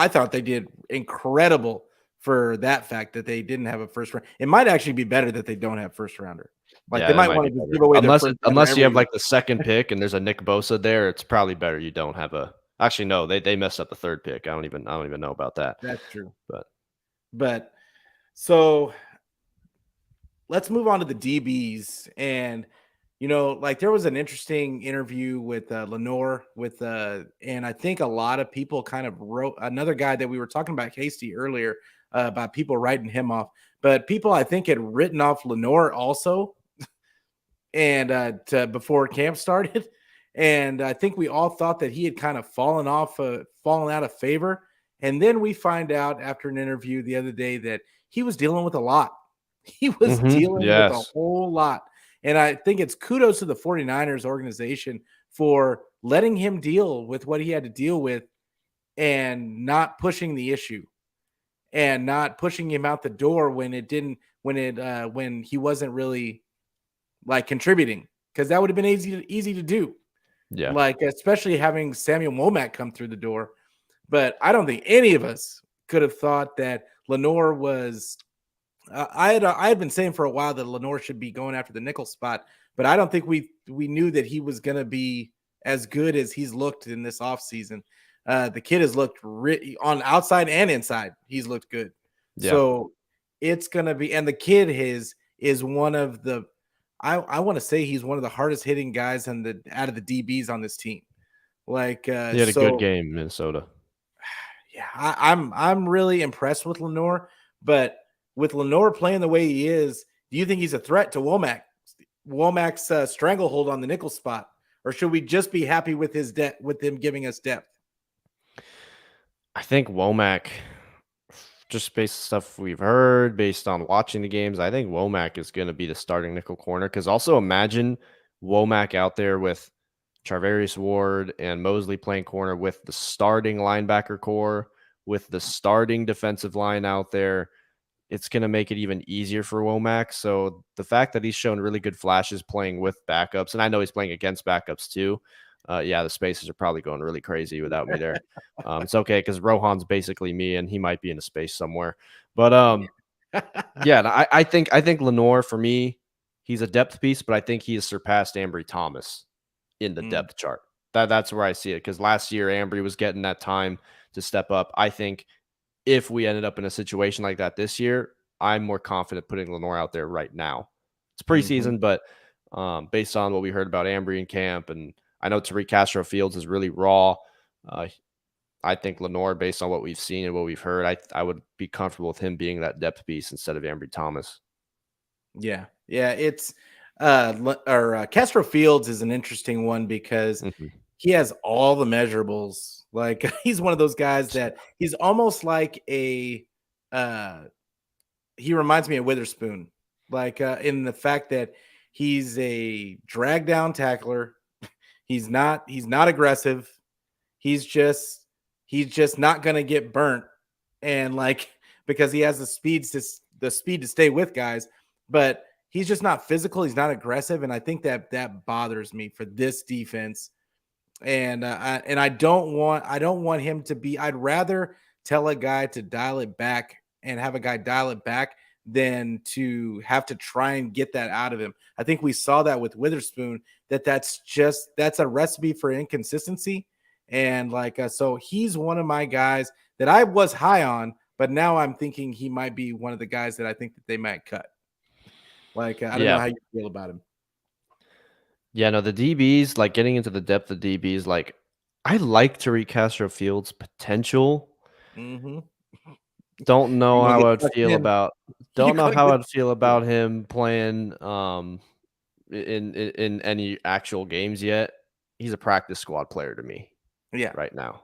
A: thought they did incredible for that fact that they didn't have a first round. It might actually be better that they don't have first rounder. They might want to give away
B: unless you have the second pick and there's a Nick Bosa there. It's probably better you don't have a. Actually, no, they messed up the third pick. I don't even know about that.
A: That's true. But so let's move on to the DBs. And there was an interesting interview with Lenore and I think a lot of people kind of wrote, another guy that we were talking about, Hasty, earlier, about people writing him off, but people I think had written off Lenore also, and before camp started, and I think we all thought that he had kind of fallen out of favor, and then we find out after an interview the other day that he was dealing with a lot. He was dealing with a
B: Yes.
A: whole lot. And I think it's kudos to the 49ers organization for letting him deal with what he had to deal with and not pushing the issue and not pushing him out the door when it didn't when he wasn't really like contributing, because that would have been easy to do,
B: Yeah.
A: like especially having Samuel Womack come through the door. But I don't think any of us could have thought that Lenore was. I had been saying for a while that Lenore should be going after the nickel spot, but I don't think we knew that he was going to be as good as he's looked in this offseason. The kid has looked on outside and inside. He's looked good.
B: Yeah.
A: So it's going to be, and the kid is one of the, I want to say he's one of the hardest hitting guys out of the DBs on this team. Like,
B: He had a good game in Minnesota.
A: yeah, I'm really impressed with Lenore, but with Lenore playing the way he is, do you think he's a threat to Womack's stranglehold on the nickel spot, or should we just be happy with with him giving us depth?
B: I think Womack, just based on stuff we've heard, based on watching the games, I think Womack is going to be the starting nickel corner. Because also imagine Womack out there with Charvarius Ward and Mosley playing corner with the starting linebacker core, with the starting defensive line out there. It's going to make it even easier for Womack. So the fact that he's shown really good flashes playing with backups, and I know he's playing against backups too. Yeah, the spaces are probably going really crazy without me there. It's okay because Rohan's basically me, and he might be in a space somewhere. But yeah, I think Lenore for me, he's a depth piece, but I think he has surpassed Ambry Thomas in the
A: Mm,
B: depth chart. That's where I see it because last year Ambry was getting that time to step up. I think if we ended up in a situation like that this year, I'm more confident putting Lenore out there right now. It's
A: mhm.
B: preseason, but based on what we heard about Ambry in camp, and I know Tariq Castro Fields is really raw. Uh, I think Lenore, based on what we've seen and what we've heard, I would be comfortable with him being that depth piece instead of Ambry Thomas.
A: Yeah, yeah, it's Castro Fields is an interesting one because
B: Mhm.
A: he has all the measurables. Like he's one of those guys that he's almost like a uh he reminds me of Witherspoon, like in the fact that he's a drag down tackler. He's not aggressive. He's just he's just not going to get burnt, and like because he has the speed to stay with guys, but he's just not physical. He's not aggressive, and I think that bothers me for this defense. And I don't want him to be. I'd rather tell a guy to dial it back and have a guy dial it back than to have to try and get that out of him. I think we saw that with Witherspoon. That's a recipe for inconsistency. And like so, he's one of my guys that I was high on, but now I'm thinking he might be one of the guys that I think that they might cut. Like I don't know
B: Yeah.
A: how you feel about him.
B: Yeah, no, the DBs, like getting into the depth of DBs, like I like Tariq Castro Fields' potential.
A: Hmm.
B: Don't
A: You're
B: know
A: gonna
B: how
A: get
B: I'd
A: sucked
B: feel
A: in.
B: about
A: You're
B: don't know
A: gonna
B: how
A: get
B: I'd feel about him playing in any actual games yet. He's a practice squad player to me
A: yeah.
B: right now.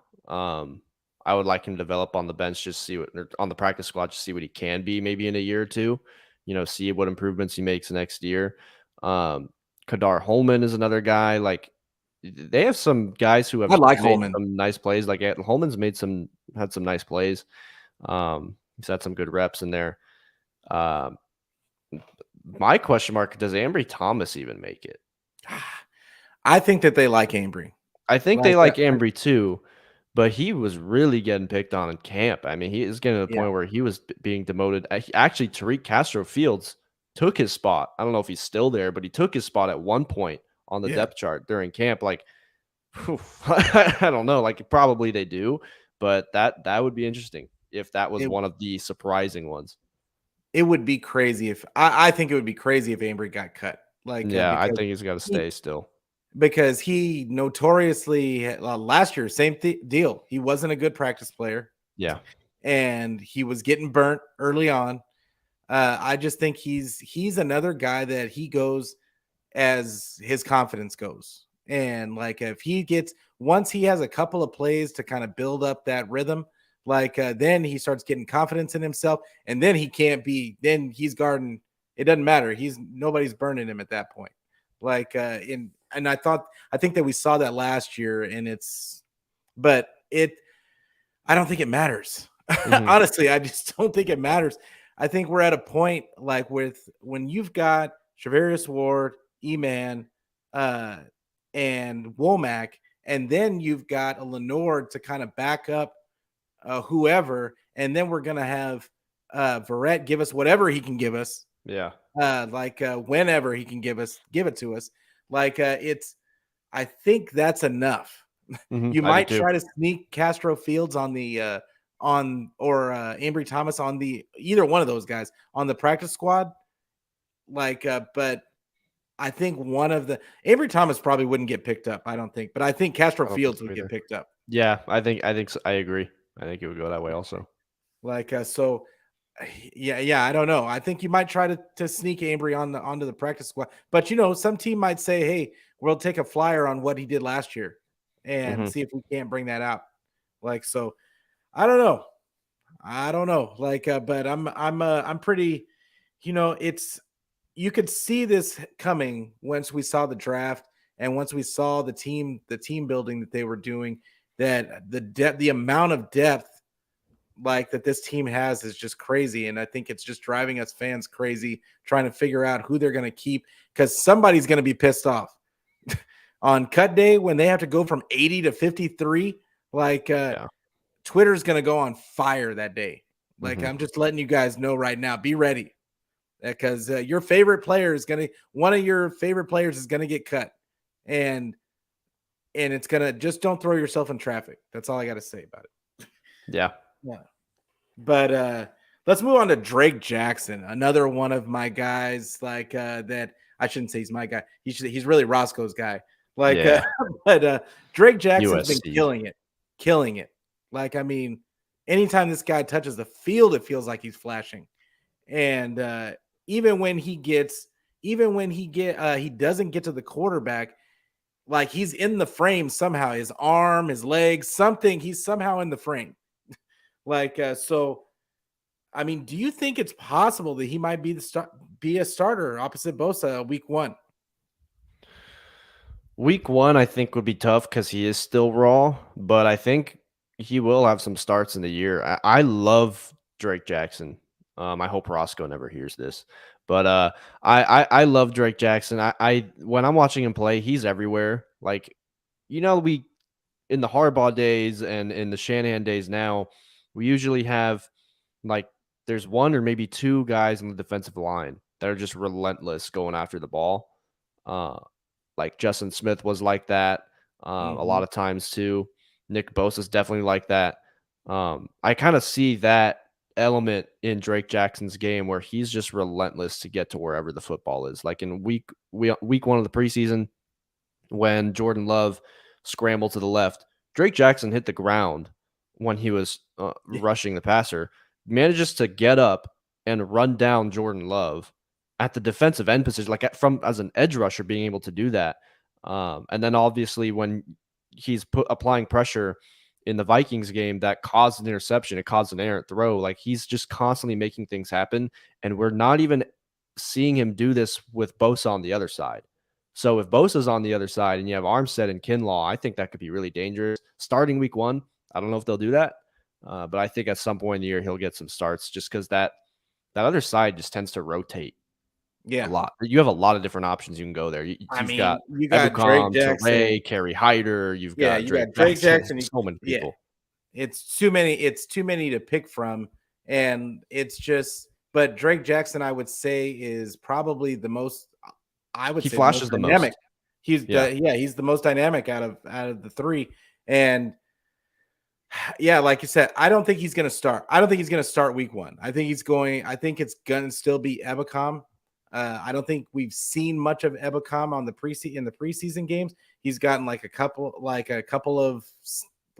B: I would like him to develop on the bench, just see what or on the practice squad, just see what he can be maybe in a year or two. See what improvements he makes next year. Um, Kadar Holman is another guy. Like they have some guys who
A: I
B: have
A: like
B: made
A: Holman.
B: some nice plays. Like Holman's had some nice plays. He's had some good reps in there. Um, my question mark, does Ambry Thomas even make it?
A: I think that they like Ambry.
B: I think they
A: Like,
B: like Ambry too, but he was really getting picked on in camp. I mean, he is getting to the
A: yeah,
B: point where he was being demoted. Actually, Tariq Castro Fields took his spot. I don't know if he's still there, but he took his spot at one point on the
A: yeah.
B: depth chart during camp. Like, whew, I don't know. Like, probably they do, but that would be interesting if that was
A: It
B: one of the surprising ones.
A: it would be crazy if I think it would be crazy if Ambry got cut. Like
B: Yeah, I think he's got to
A: he
B: stay still.
A: because he notoriously last year deal. He wasn't a good practice player,
B: Yeah,
A: and he was getting burnt early on. I just think he's another guy that he goes as his confidence goes. And like if he gets once he has a couple of plays to kind of build up that rhythm, Like then he starts getting confidence in himself, and then he can't be. Then he's guarding. It doesn't matter. Nobody's burning him at that point. Like and I think that we saw that last year, and but I don't think it matters.
B: Mhm.
A: Honestly, I just don't think it matters. I think we're at a point like with when you've got Shavarius Ward, E-Man, uh, and Womack, and then you've got a Lenore to kind of back up whoever, and then we're gonna have Verrett give us whatever he can give us,
B: Yeah.
A: whenever he can give it to us. It's I think that's enough.
B: Mhm.
A: You
B: I do
A: might
B: too.
A: try to sneak Castro Fields on the on or Ambry Thomas on the either one of those guys on the practice squad. But I think one of the Ambry Thomas probably wouldn't get picked up. I don't think, but I think Castro
B: I don't think
A: Fields
B: so
A: would get
B: either.
A: picked up.
B: Yeah, I think so. I agree. I think it would go that way also.
A: So yeah, I don't know. I think you might try to sneak Ambry onto the practice squad, but some team might say, "Hey, we'll take a flyer on what he did last year and
B: Mhm.
A: see if we can't bring that out." So I don't know. I don't know. But I'm pretty, it's you could see this coming once we saw the draft and once we saw the team building that they were doing, that the amount of depth that this team has is just crazy. And I think it's just driving us fans crazy trying to figure out who they're going to keep, because somebody's going to be pissed off on cut day when they have to go from 80 to 53.
B: Yeah.
A: Twitter's going to go on fire that day.
B: Mhm.
A: I'm just letting you guys know right now, be ready, because your favorite player is going to, one of your favorite players is going to get cut, and it's going to, just don't throw yourself in traffic. That's all I got to say about it.
B: Yeah.
A: Yeah. But let's move on to Drake Jackson, another one of my guys. That I shouldn't say he's my guy. He's really Roscoe's guy. Like,
B: Yeah.
A: but Drake Jackson's been
B: USC.
A: killing it, killing it. I mean, anytime this guy touches the field, it feels like he's flashing. And even when he gets, even when he doesn't get to the quarterback, like he's in the frame somehow. His arm, his legs, something. He's somehow in the frame. So I mean, do you think it's possible that he might be a starter opposite Bosa week 1?
B: Week 1, I think, would be tough because he is still raw, but I think he will have some starts in the year. I love Drake Jackson. I hope Roscoe never hears this, but I love Drake Jackson. I when I'm watching him play, he's everywhere. We in the Harbaugh days and in the Shanahan days now, we usually have like there's one or maybe two guys in the defensive line that are just relentless going after the ball. Uh, like Justin Smith was like that a lot
A: Mhm.
B: of times too. Nick Bosa's definitely like that. I kind of see that element in Drake Jackson's game where he's just relentless to get to wherever the football is. Like in week 1 of the preseason, when Jordan Love scrambled to the left, Drake Jackson hit the ground when he was rushing the passer, manages to get up and run down Jordan Love at the defensive end position, from as an edge rusher, being able to do that. And then obviously when he's applying pressure in the Vikings game, that caused an interception, it caused an errant throw. Like he's just constantly making things happen, and we're not even seeing him do this with Bosa on the other side. So if Bosa's on the other side and you have Armstead and Kinlaw, I think that could be really dangerous. Starting week 1, I don't know if they'll do that, but I think at some point in the year he'll get some starts just because that other side just tends to rotate a
A: Yeah.
B: lot. You have a lot of different options you can go there.
A: I
B: You've got
A: mean, you got Drake
B: Ebukam,
A: Jackson.
B: Teray, Kerry Hyder. You've
A: Yeah,
B: got
A: you
B: Drake
A: got Drake
B: Jackson.
A: Jackson.
B: There's so many
A: Yeah,
B: people.
A: it's too many to pick from, and it's just. But Drake Jackson, I would say, is probably the most. I would
B: He
A: say the most
B: flashes the
A: dynamic.
B: most. Yeah.
A: He's the most dynamic out of the three, and yeah, like you said, I don't think he's going to start. I don't think he's going to start week 1. I think it's going to still be Ebukam. I don't think we've seen much of Ebukam on in the preseason games. He's gotten a couple of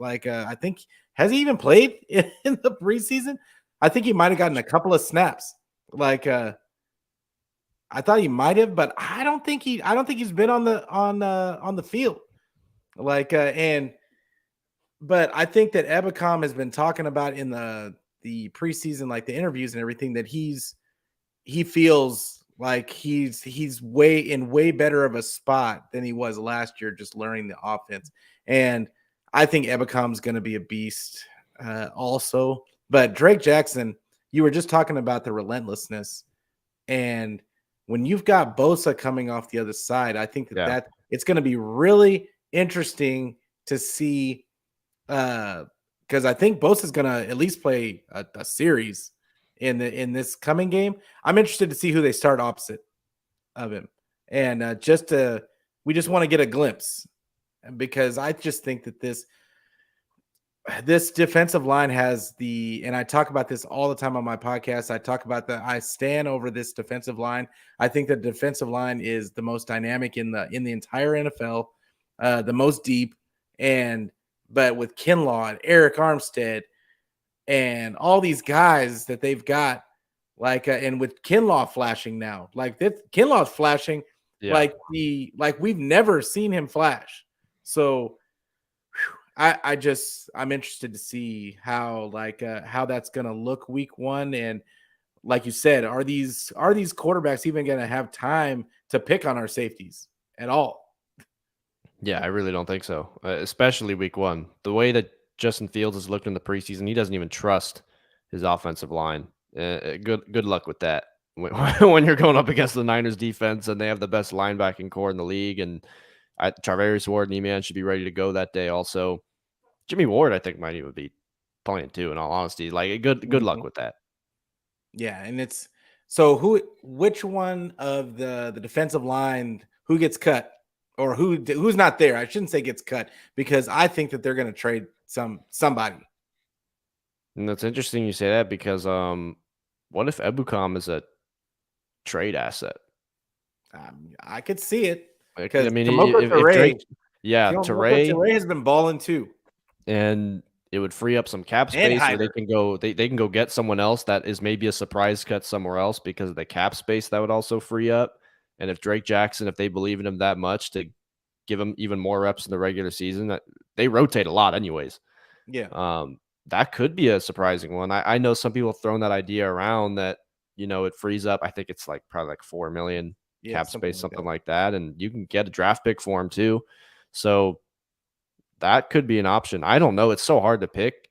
A: I think, has he even played in the preseason? I think he might have gotten a couple of snaps. I thought he might have, but I don't think he's been on the field. And but I think that Ebicom has been talking about in the preseason, like the interviews and everything, that he feels like he's way better of a spot than he was last year, just learning the offense. And I think Ebicom's going to be a beast, also. But Drake Jackson, you were just talking about the relentlessness, and when you've got Bosa coming off the other side, I think
B: Yeah.
A: that it's going to be really interesting to see, because I think Bosa's going to at least play a series in this coming game. I'm interested to see who they start opposite of him, and we just want to get a glimpse, because I just think that this defensive line has and I talk about this all the time on my podcast. I talk about I stand over this defensive line. I think the defensive line is the most dynamic in the entire NFL, the most deep. But with Kinlaw and Eric Armstead and all these guys that they've got, and with Kinlaw flashing now, like that, Kinlaw's flashing
B: Yeah.
A: like we've never seen him flash. So I'm interested to see how how that's gonna look week one. And like you said, are these quarterbacks even gonna have time to pick on our safeties at all?
B: Yeah, I really don't think so, especially week one. The way that Justin Fields has looked in the preseason, he doesn't even trust his offensive line. Good luck with that when, when you're going up against the Niners defense and they have the best linebacking core in the league. And Charvarius Ward and E-Man should be ready to go that day. Also, Jimmy Ward, I think, might even be playing too. In all honesty, like good luck
A: Mhm.
B: with that.
A: Yeah, and which one of the defensive line who gets cut, or who's not there? I shouldn't say gets cut, because I think that they're going to trade somebody.
B: And that's interesting you say that because what if Ebukam is a trade asset?
A: I could see it,
B: I
A: because
B: mean,
A: Tomoko
B: if Drake,
A: Ture,
B: yeah,
A: Tomoko
B: Teray,
A: Ture has been balling too,
B: and it would free up some cap
A: and
B: space where
A: Hyder.
B: they can go get someone else that is maybe a surprise cut somewhere else because of the cap space that would also free up. And if Drake Jackson, if they believe in him that much to give him even more reps in the regular season, they rotate a lot anyways.
A: Yeah,
B: That could be a surprising one. I know some people have thrown that idea around that, it frees up. I think it's like probably like 4 million
A: yeah,
B: cap
A: something
B: space,
A: like that.
B: something like that. And you can get a draft pick for him too. So that could be an option. I don't know. It's so hard to pick.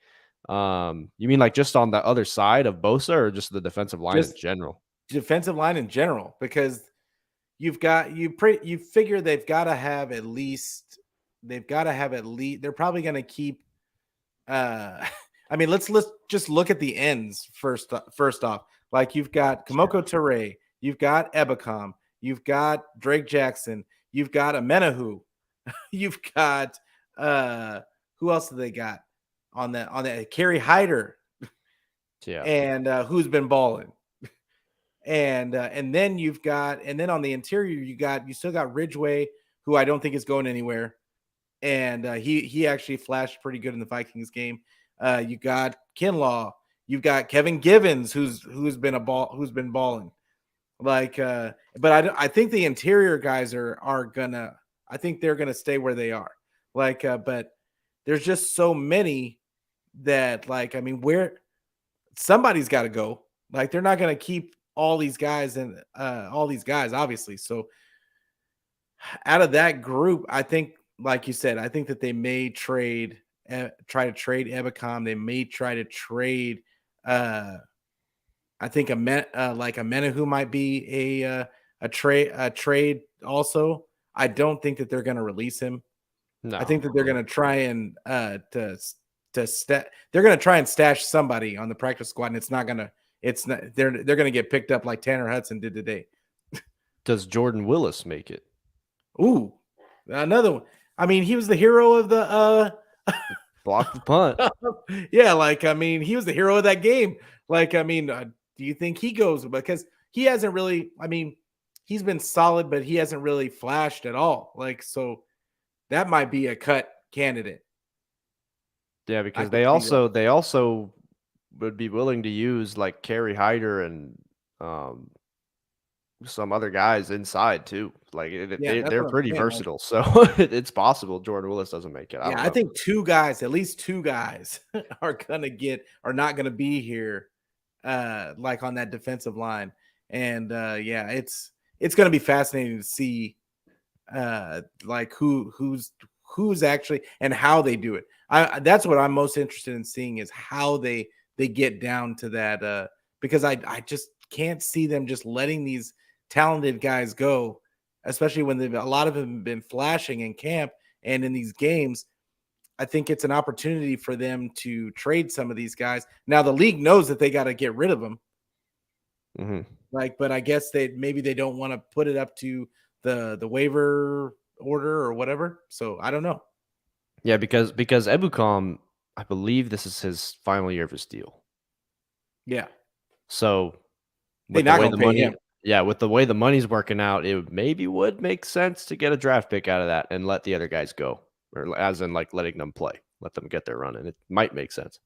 B: You mean like just on the other side of Bosa or just the defensive line in
A: Just
B: general?
A: defensive line in general, because you figure they've got to have at least they're probably going to keep, I mean, let's just look at the ends first off. Like, you've got Kamoko Ture, you've got Ebicom, you've got Drake Jackson, you've got Amenahu, you've got, who else do they got on that Kerry Hyder,
B: Yeah.
A: and who's been balling. And then on the interior you still got Ridgeway, who I don't think is going anywhere, and he actually flashed pretty good in the Vikings game. You got Kinlaw, you've got Kevin Givens, who's been balling. But I think the interior guys are gonna I think they're gonna stay where they are. But there's just so many that, I mean, where somebody's got to go. Like, they're not gonna keep all these guys, obviously. So out of that group, I think, like you said, I think that they may try to trade Ebicom. They may try to trade. I think like Amenahu might be a trade also. I don't think that they're going to release him. I
B: No.
A: think that they're going to try and they're going to try and stash somebody on the practice squad, and it's not going to. It's not. They're going to get picked up like Tanner Hudson did today.
B: Does Jordan Willis make it?
A: Ooh, another one. I mean, he was the hero of the
B: Block the punt.
A: yeah, I mean, he was the hero of that game. I mean, do you think he goes, because he hasn't really, I mean, he's been solid, but he hasn't really flashed at all. So that might be a cut candidate.
B: Yeah,
A: I
B: because
A: could see that.
B: they also would be willing to use like Kerry Hyder and um some other guys inside too. Like
A: Yeah, that's
B: they're
A: what I'm
B: pretty
A: saying. Like,
B: versatile, so it's possible Jordan Willis doesn't make it. I
A: yeah,
B: don't
A: I
B: know.
A: think two guys, at least two guys, are not gonna be here, like on that defensive line. And yeah, it's gonna be fascinating to see like who's actually and how they do it. That's what I'm most interested in seeing is how they get down to that because I just can't see them just letting these talented guys go, especially when a lot of them have been flashing in camp and in these games. I think it's an opportunity for them to trade some of these guys. Now the league knows that they got to get rid of them,
B: Hmm.
A: like, but I guess they don't want to put it up to the waiver order or whatever. So I don't know.
B: Yeah, because Ebukam, I believe this is his final year of his deal.
A: Yeah,
B: So
A: they
B: with the
A: not
B: way
A: gonna
B: the
A: pay
B: money,
A: him.
B: yeah, with the way the money's working out, it maybe would make sense to get a draft pick out of that and let the other guys go, or as in like letting them play, let them get their run, and it might make sense.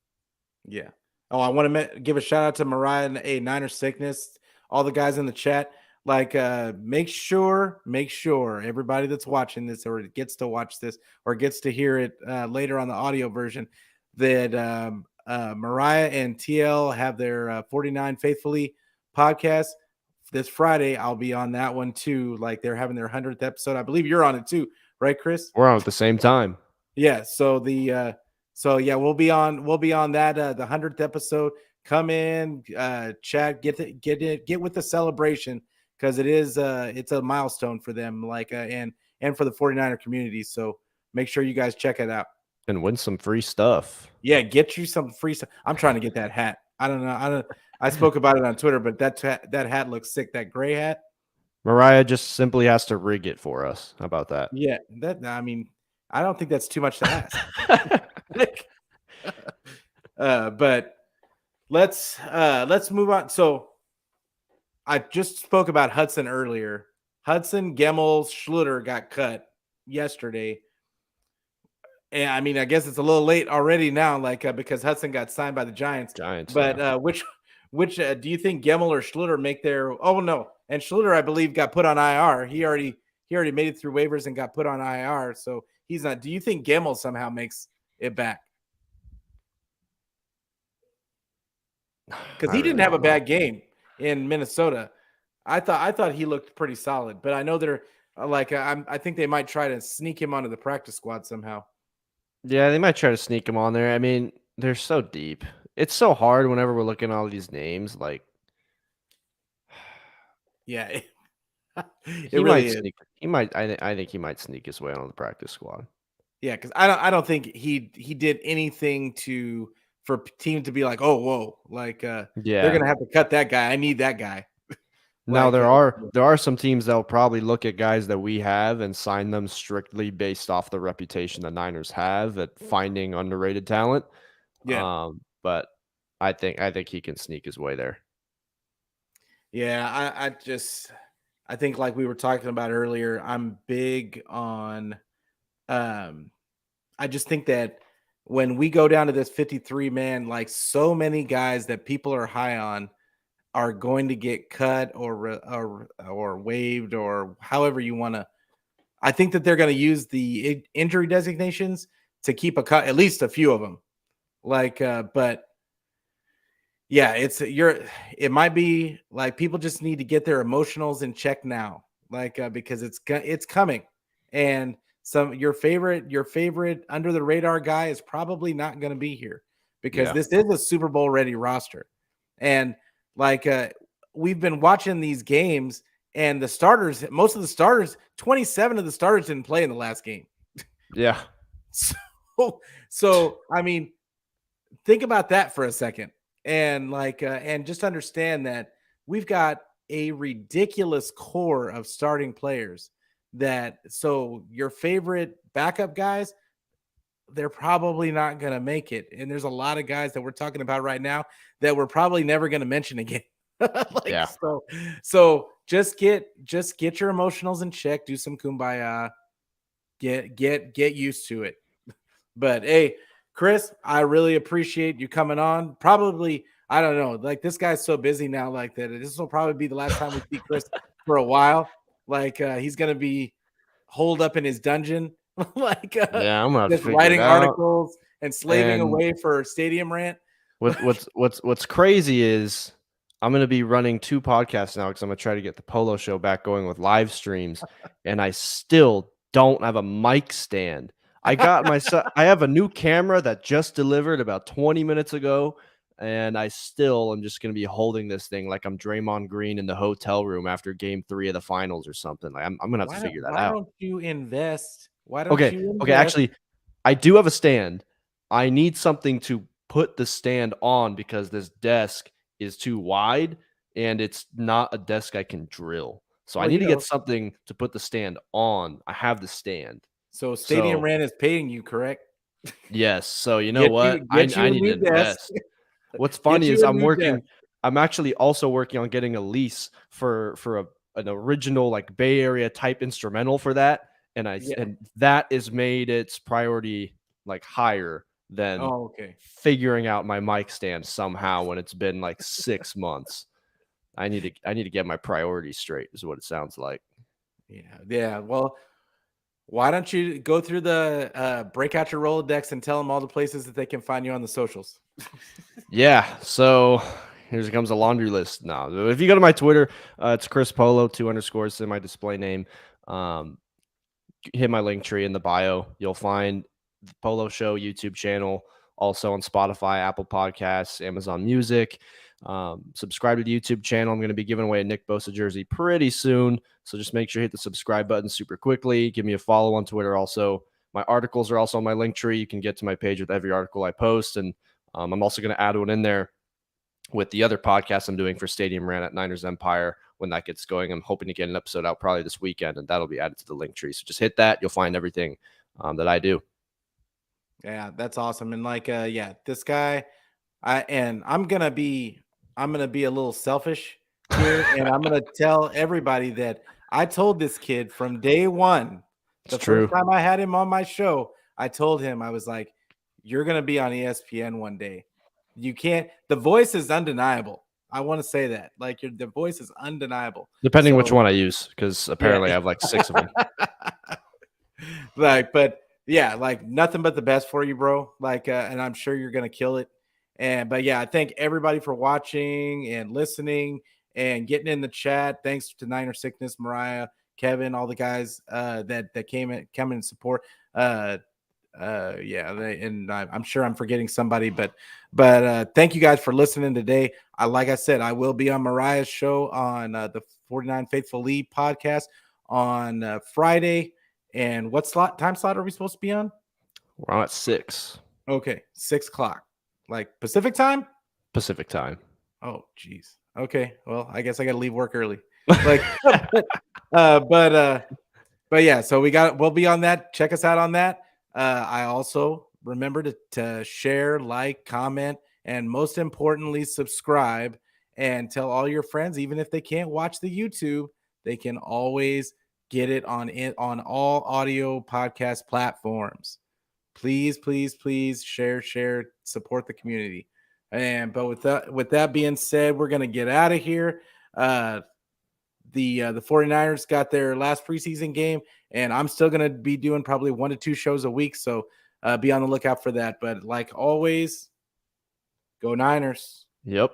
A: Yeah. Oh, I want to give a shout out to Mariah and a Niner sickness. All the guys in the chat. Like, make sure everybody that's watching this or gets to watch this or gets to hear it later on the audio version that Mariah and TL have their 49 Faithfully podcast this Friday. I'll be on that one too. Like, they're having their 100th episode. I believe you're on it too, right, Chris?
B: We're on at the same time.
A: Yeah. So yeah, we'll be on that the 100th episode. Come in, chat, get with the celebration because it's a milestone for them, like and for the 49er community. So make sure you guys check it out.
B: And win some free stuff.
A: Yeah, get you some free stuff. I'm trying to get that hat. I don't know. I spoke about it on Twitter, but that hat looks sick. That gray hat.
B: Mariah just simply has to rig it for us. How about that?
A: Yeah, that I mean, I don't think that's too much to ask. But let's move on. So I just spoke about Hudson earlier. Hudson, Gemmel, Schluter got cut yesterday. And I mean, I guess it's a little late already now, like because Hudson got signed by the Giants.
B: Giants.
A: But
B: Yeah.
A: which do you think Gemmel or Schluter make their? Oh no, and Schluter I believe got put on IR. He already made it through waivers and got put on IR, so he's not. Do you think Gemmel somehow makes it back? Because
B: I
A: he
B: really
A: didn't have a
B: don't know.
A: bad game in Minnesota. I thought he looked pretty solid, but I know they're I think they might try to sneak him onto the practice squad somehow.
B: Yeah, they might try to sneak him on there. I mean, they're so deep. It's so hard whenever we're looking at all these names. Like
A: Yeah, it
B: he
A: really
B: might
A: is.
B: sneak. I think he might sneak his way onto the practice squad.
A: Yeah, because I don't think he did anything for team to be like, oh whoa, like they're
B: Yeah.
A: gonna have to cut that guy. I need that guy.
B: Now
A: Like
B: there are some teams that will probably look at guys that we have and sign them strictly based off the reputation the Niners have at finding underrated talent.
A: yeah,
B: But I think he can sneak his way there.
A: yeah. I think like we were talking about earlier, I'm big on I just think that when we go down to this 53 man, like so many guys that people are high on are going to get cut or waived or however you want to. I think that they're going to use the injury designations to keep at least a few of them. Like, but yeah, it might be like people just need to get their emotionals in check now, like because it's coming, and your favorite under the radar guy is probably not going to be here because
B: Yeah.
A: this is a Super Bowl ready roster, and like we've been watching these games and the starters, most of the starters, 27 of the starters didn't play in the last game.
B: Yeah.
A: So I mean, think about that for a second and just understand that we've got a ridiculous core of starting players that so your favorite backup guys they're probably not going to make it and there's a lot of guys that we're talking about right now that we're probably never going to mention again
B: Yeah.
A: so just get your emotionals in check, do some kumbaya, get used to it. But hey, Chris, I really appreciate you coming on. Probably, I don't know, like this guy's so busy now, like that. This will probably be the last time we see Chris for a while. Like he's gonna be holed up in his dungeon, like
B: Yeah, I'm gonna have to
A: just
B: figure it
A: writing
B: out.
A: articles and slaving
B: And
A: away for Stadium Rant.
B: what's crazy is I'm gonna be running 2 podcasts now because I'm gonna try to get the Polo Show back going with live streams, and I still don't have a mic stand. I have a new camera that just delivered about 20 minutes ago, and I still am just gonna be holding this thing like I'm Draymond Green in the hotel room after game 3 of the finals or something. Like, I'm gonna have to figure that
A: Why
B: out.
A: don't you invest? Why don't
B: Okay,
A: you
B: okay,
A: invest?
B: actually, I do have a stand. I need something to put the stand on because this desk is too wide and it's not a desk I can drill. So I
A: Well,
B: need to get something to put the stand on. I have the stand.
A: so Stadium
B: So,
A: Rant is paying you, correct?
B: yes. So, you know what?
A: Get you
B: I
A: a
B: need to
A: new desk.
B: invest. What's
A: Get
B: funny
A: you
B: is
A: a new desk.
B: I'm actually also working on getting a lease for an original like Bay Area type instrumental for that,
A: Yeah.
B: and that is made its priority like higher than
A: Oh, okay.
B: figuring out my mic stand somehow when it's been like 6 months. I need to get my priorities straight is what it sounds like.
A: Yeah. Yeah. Well, why don't you go through the break out your Rolodex and tell them all the places that they can find you on the socials?
B: Yeah, so here comes a laundry list. No, if you go to my Twitter, it's Chris Polo 2 underscores in my display name. Um, hit my link tree in the bio. You'll find the Polo Show YouTube channel, also on Spotify, Apple Podcasts, Amazon Music. Subscribe to the YouTube channel. I'm going to be giving away a Nick Bosa jersey pretty soon. So just make sure you hit the subscribe button super quickly. Give me a follow on Twitter. Also, my articles are also on my link tree. You can get to my page with every article I post. And I'm also going to add one in there with the other podcast I'm doing for Stadium Rant at Niners Empire. When that gets going, I'm hoping to get an episode out probably this weekend, and that'll be added to the link tree. So just hit that. You'll find everything that I do.
A: Yeah, that's awesome. And like, yeah, this guy, I'm gonna be a little selfish here, and I'm gonna tell everybody that I told this kid from day one,
B: It's
A: the first
B: true.
A: time I had him on my show, I told him, I was like, "You're gonna be on ESPN one day. You can't. The voice is undeniable. I want to say that. Like, the voice is undeniable.
B: Depending which
A: So
B: one I use, because
A: yeah."
B: apparently I have like 6 of them.
A: Like, but yeah, like nothing but the best for you, bro. Like, and I'm sure you're gonna kill it. And but yeah, I thank everybody for watching and listening and getting in the chat. Thanks to Niner Sickness, Mariah, Kevin, all the guys that came in and support. Yeah, and I'm sure I'm forgetting somebody, but thank you guys for listening today. Like I said, I will be on Mariah's show on the 49 Faithful Lead podcast on Friday. And what time slot are we supposed to be on?
B: We're on at 6
A: Okay, 6 o'clock, like Pacific time.
B: Pacific time.
A: Oh, geez. Okay, well, I guess I got to leave work early. Like, but yeah. So we'll be on that. Check us out on that. I also remember to share, like, comment, and most importantly, subscribe and tell all your friends, even if they can't watch the YouTube, they can always get it on all audio podcast platforms. Please, please, please share, support the community. But with that being said, we're gonna get out of here. The 49ers got their last preseason game, and I'm still going to be doing probably 1 to 2 shows a week. So be on the lookout for that. But like always, go Niners.
B: Yep.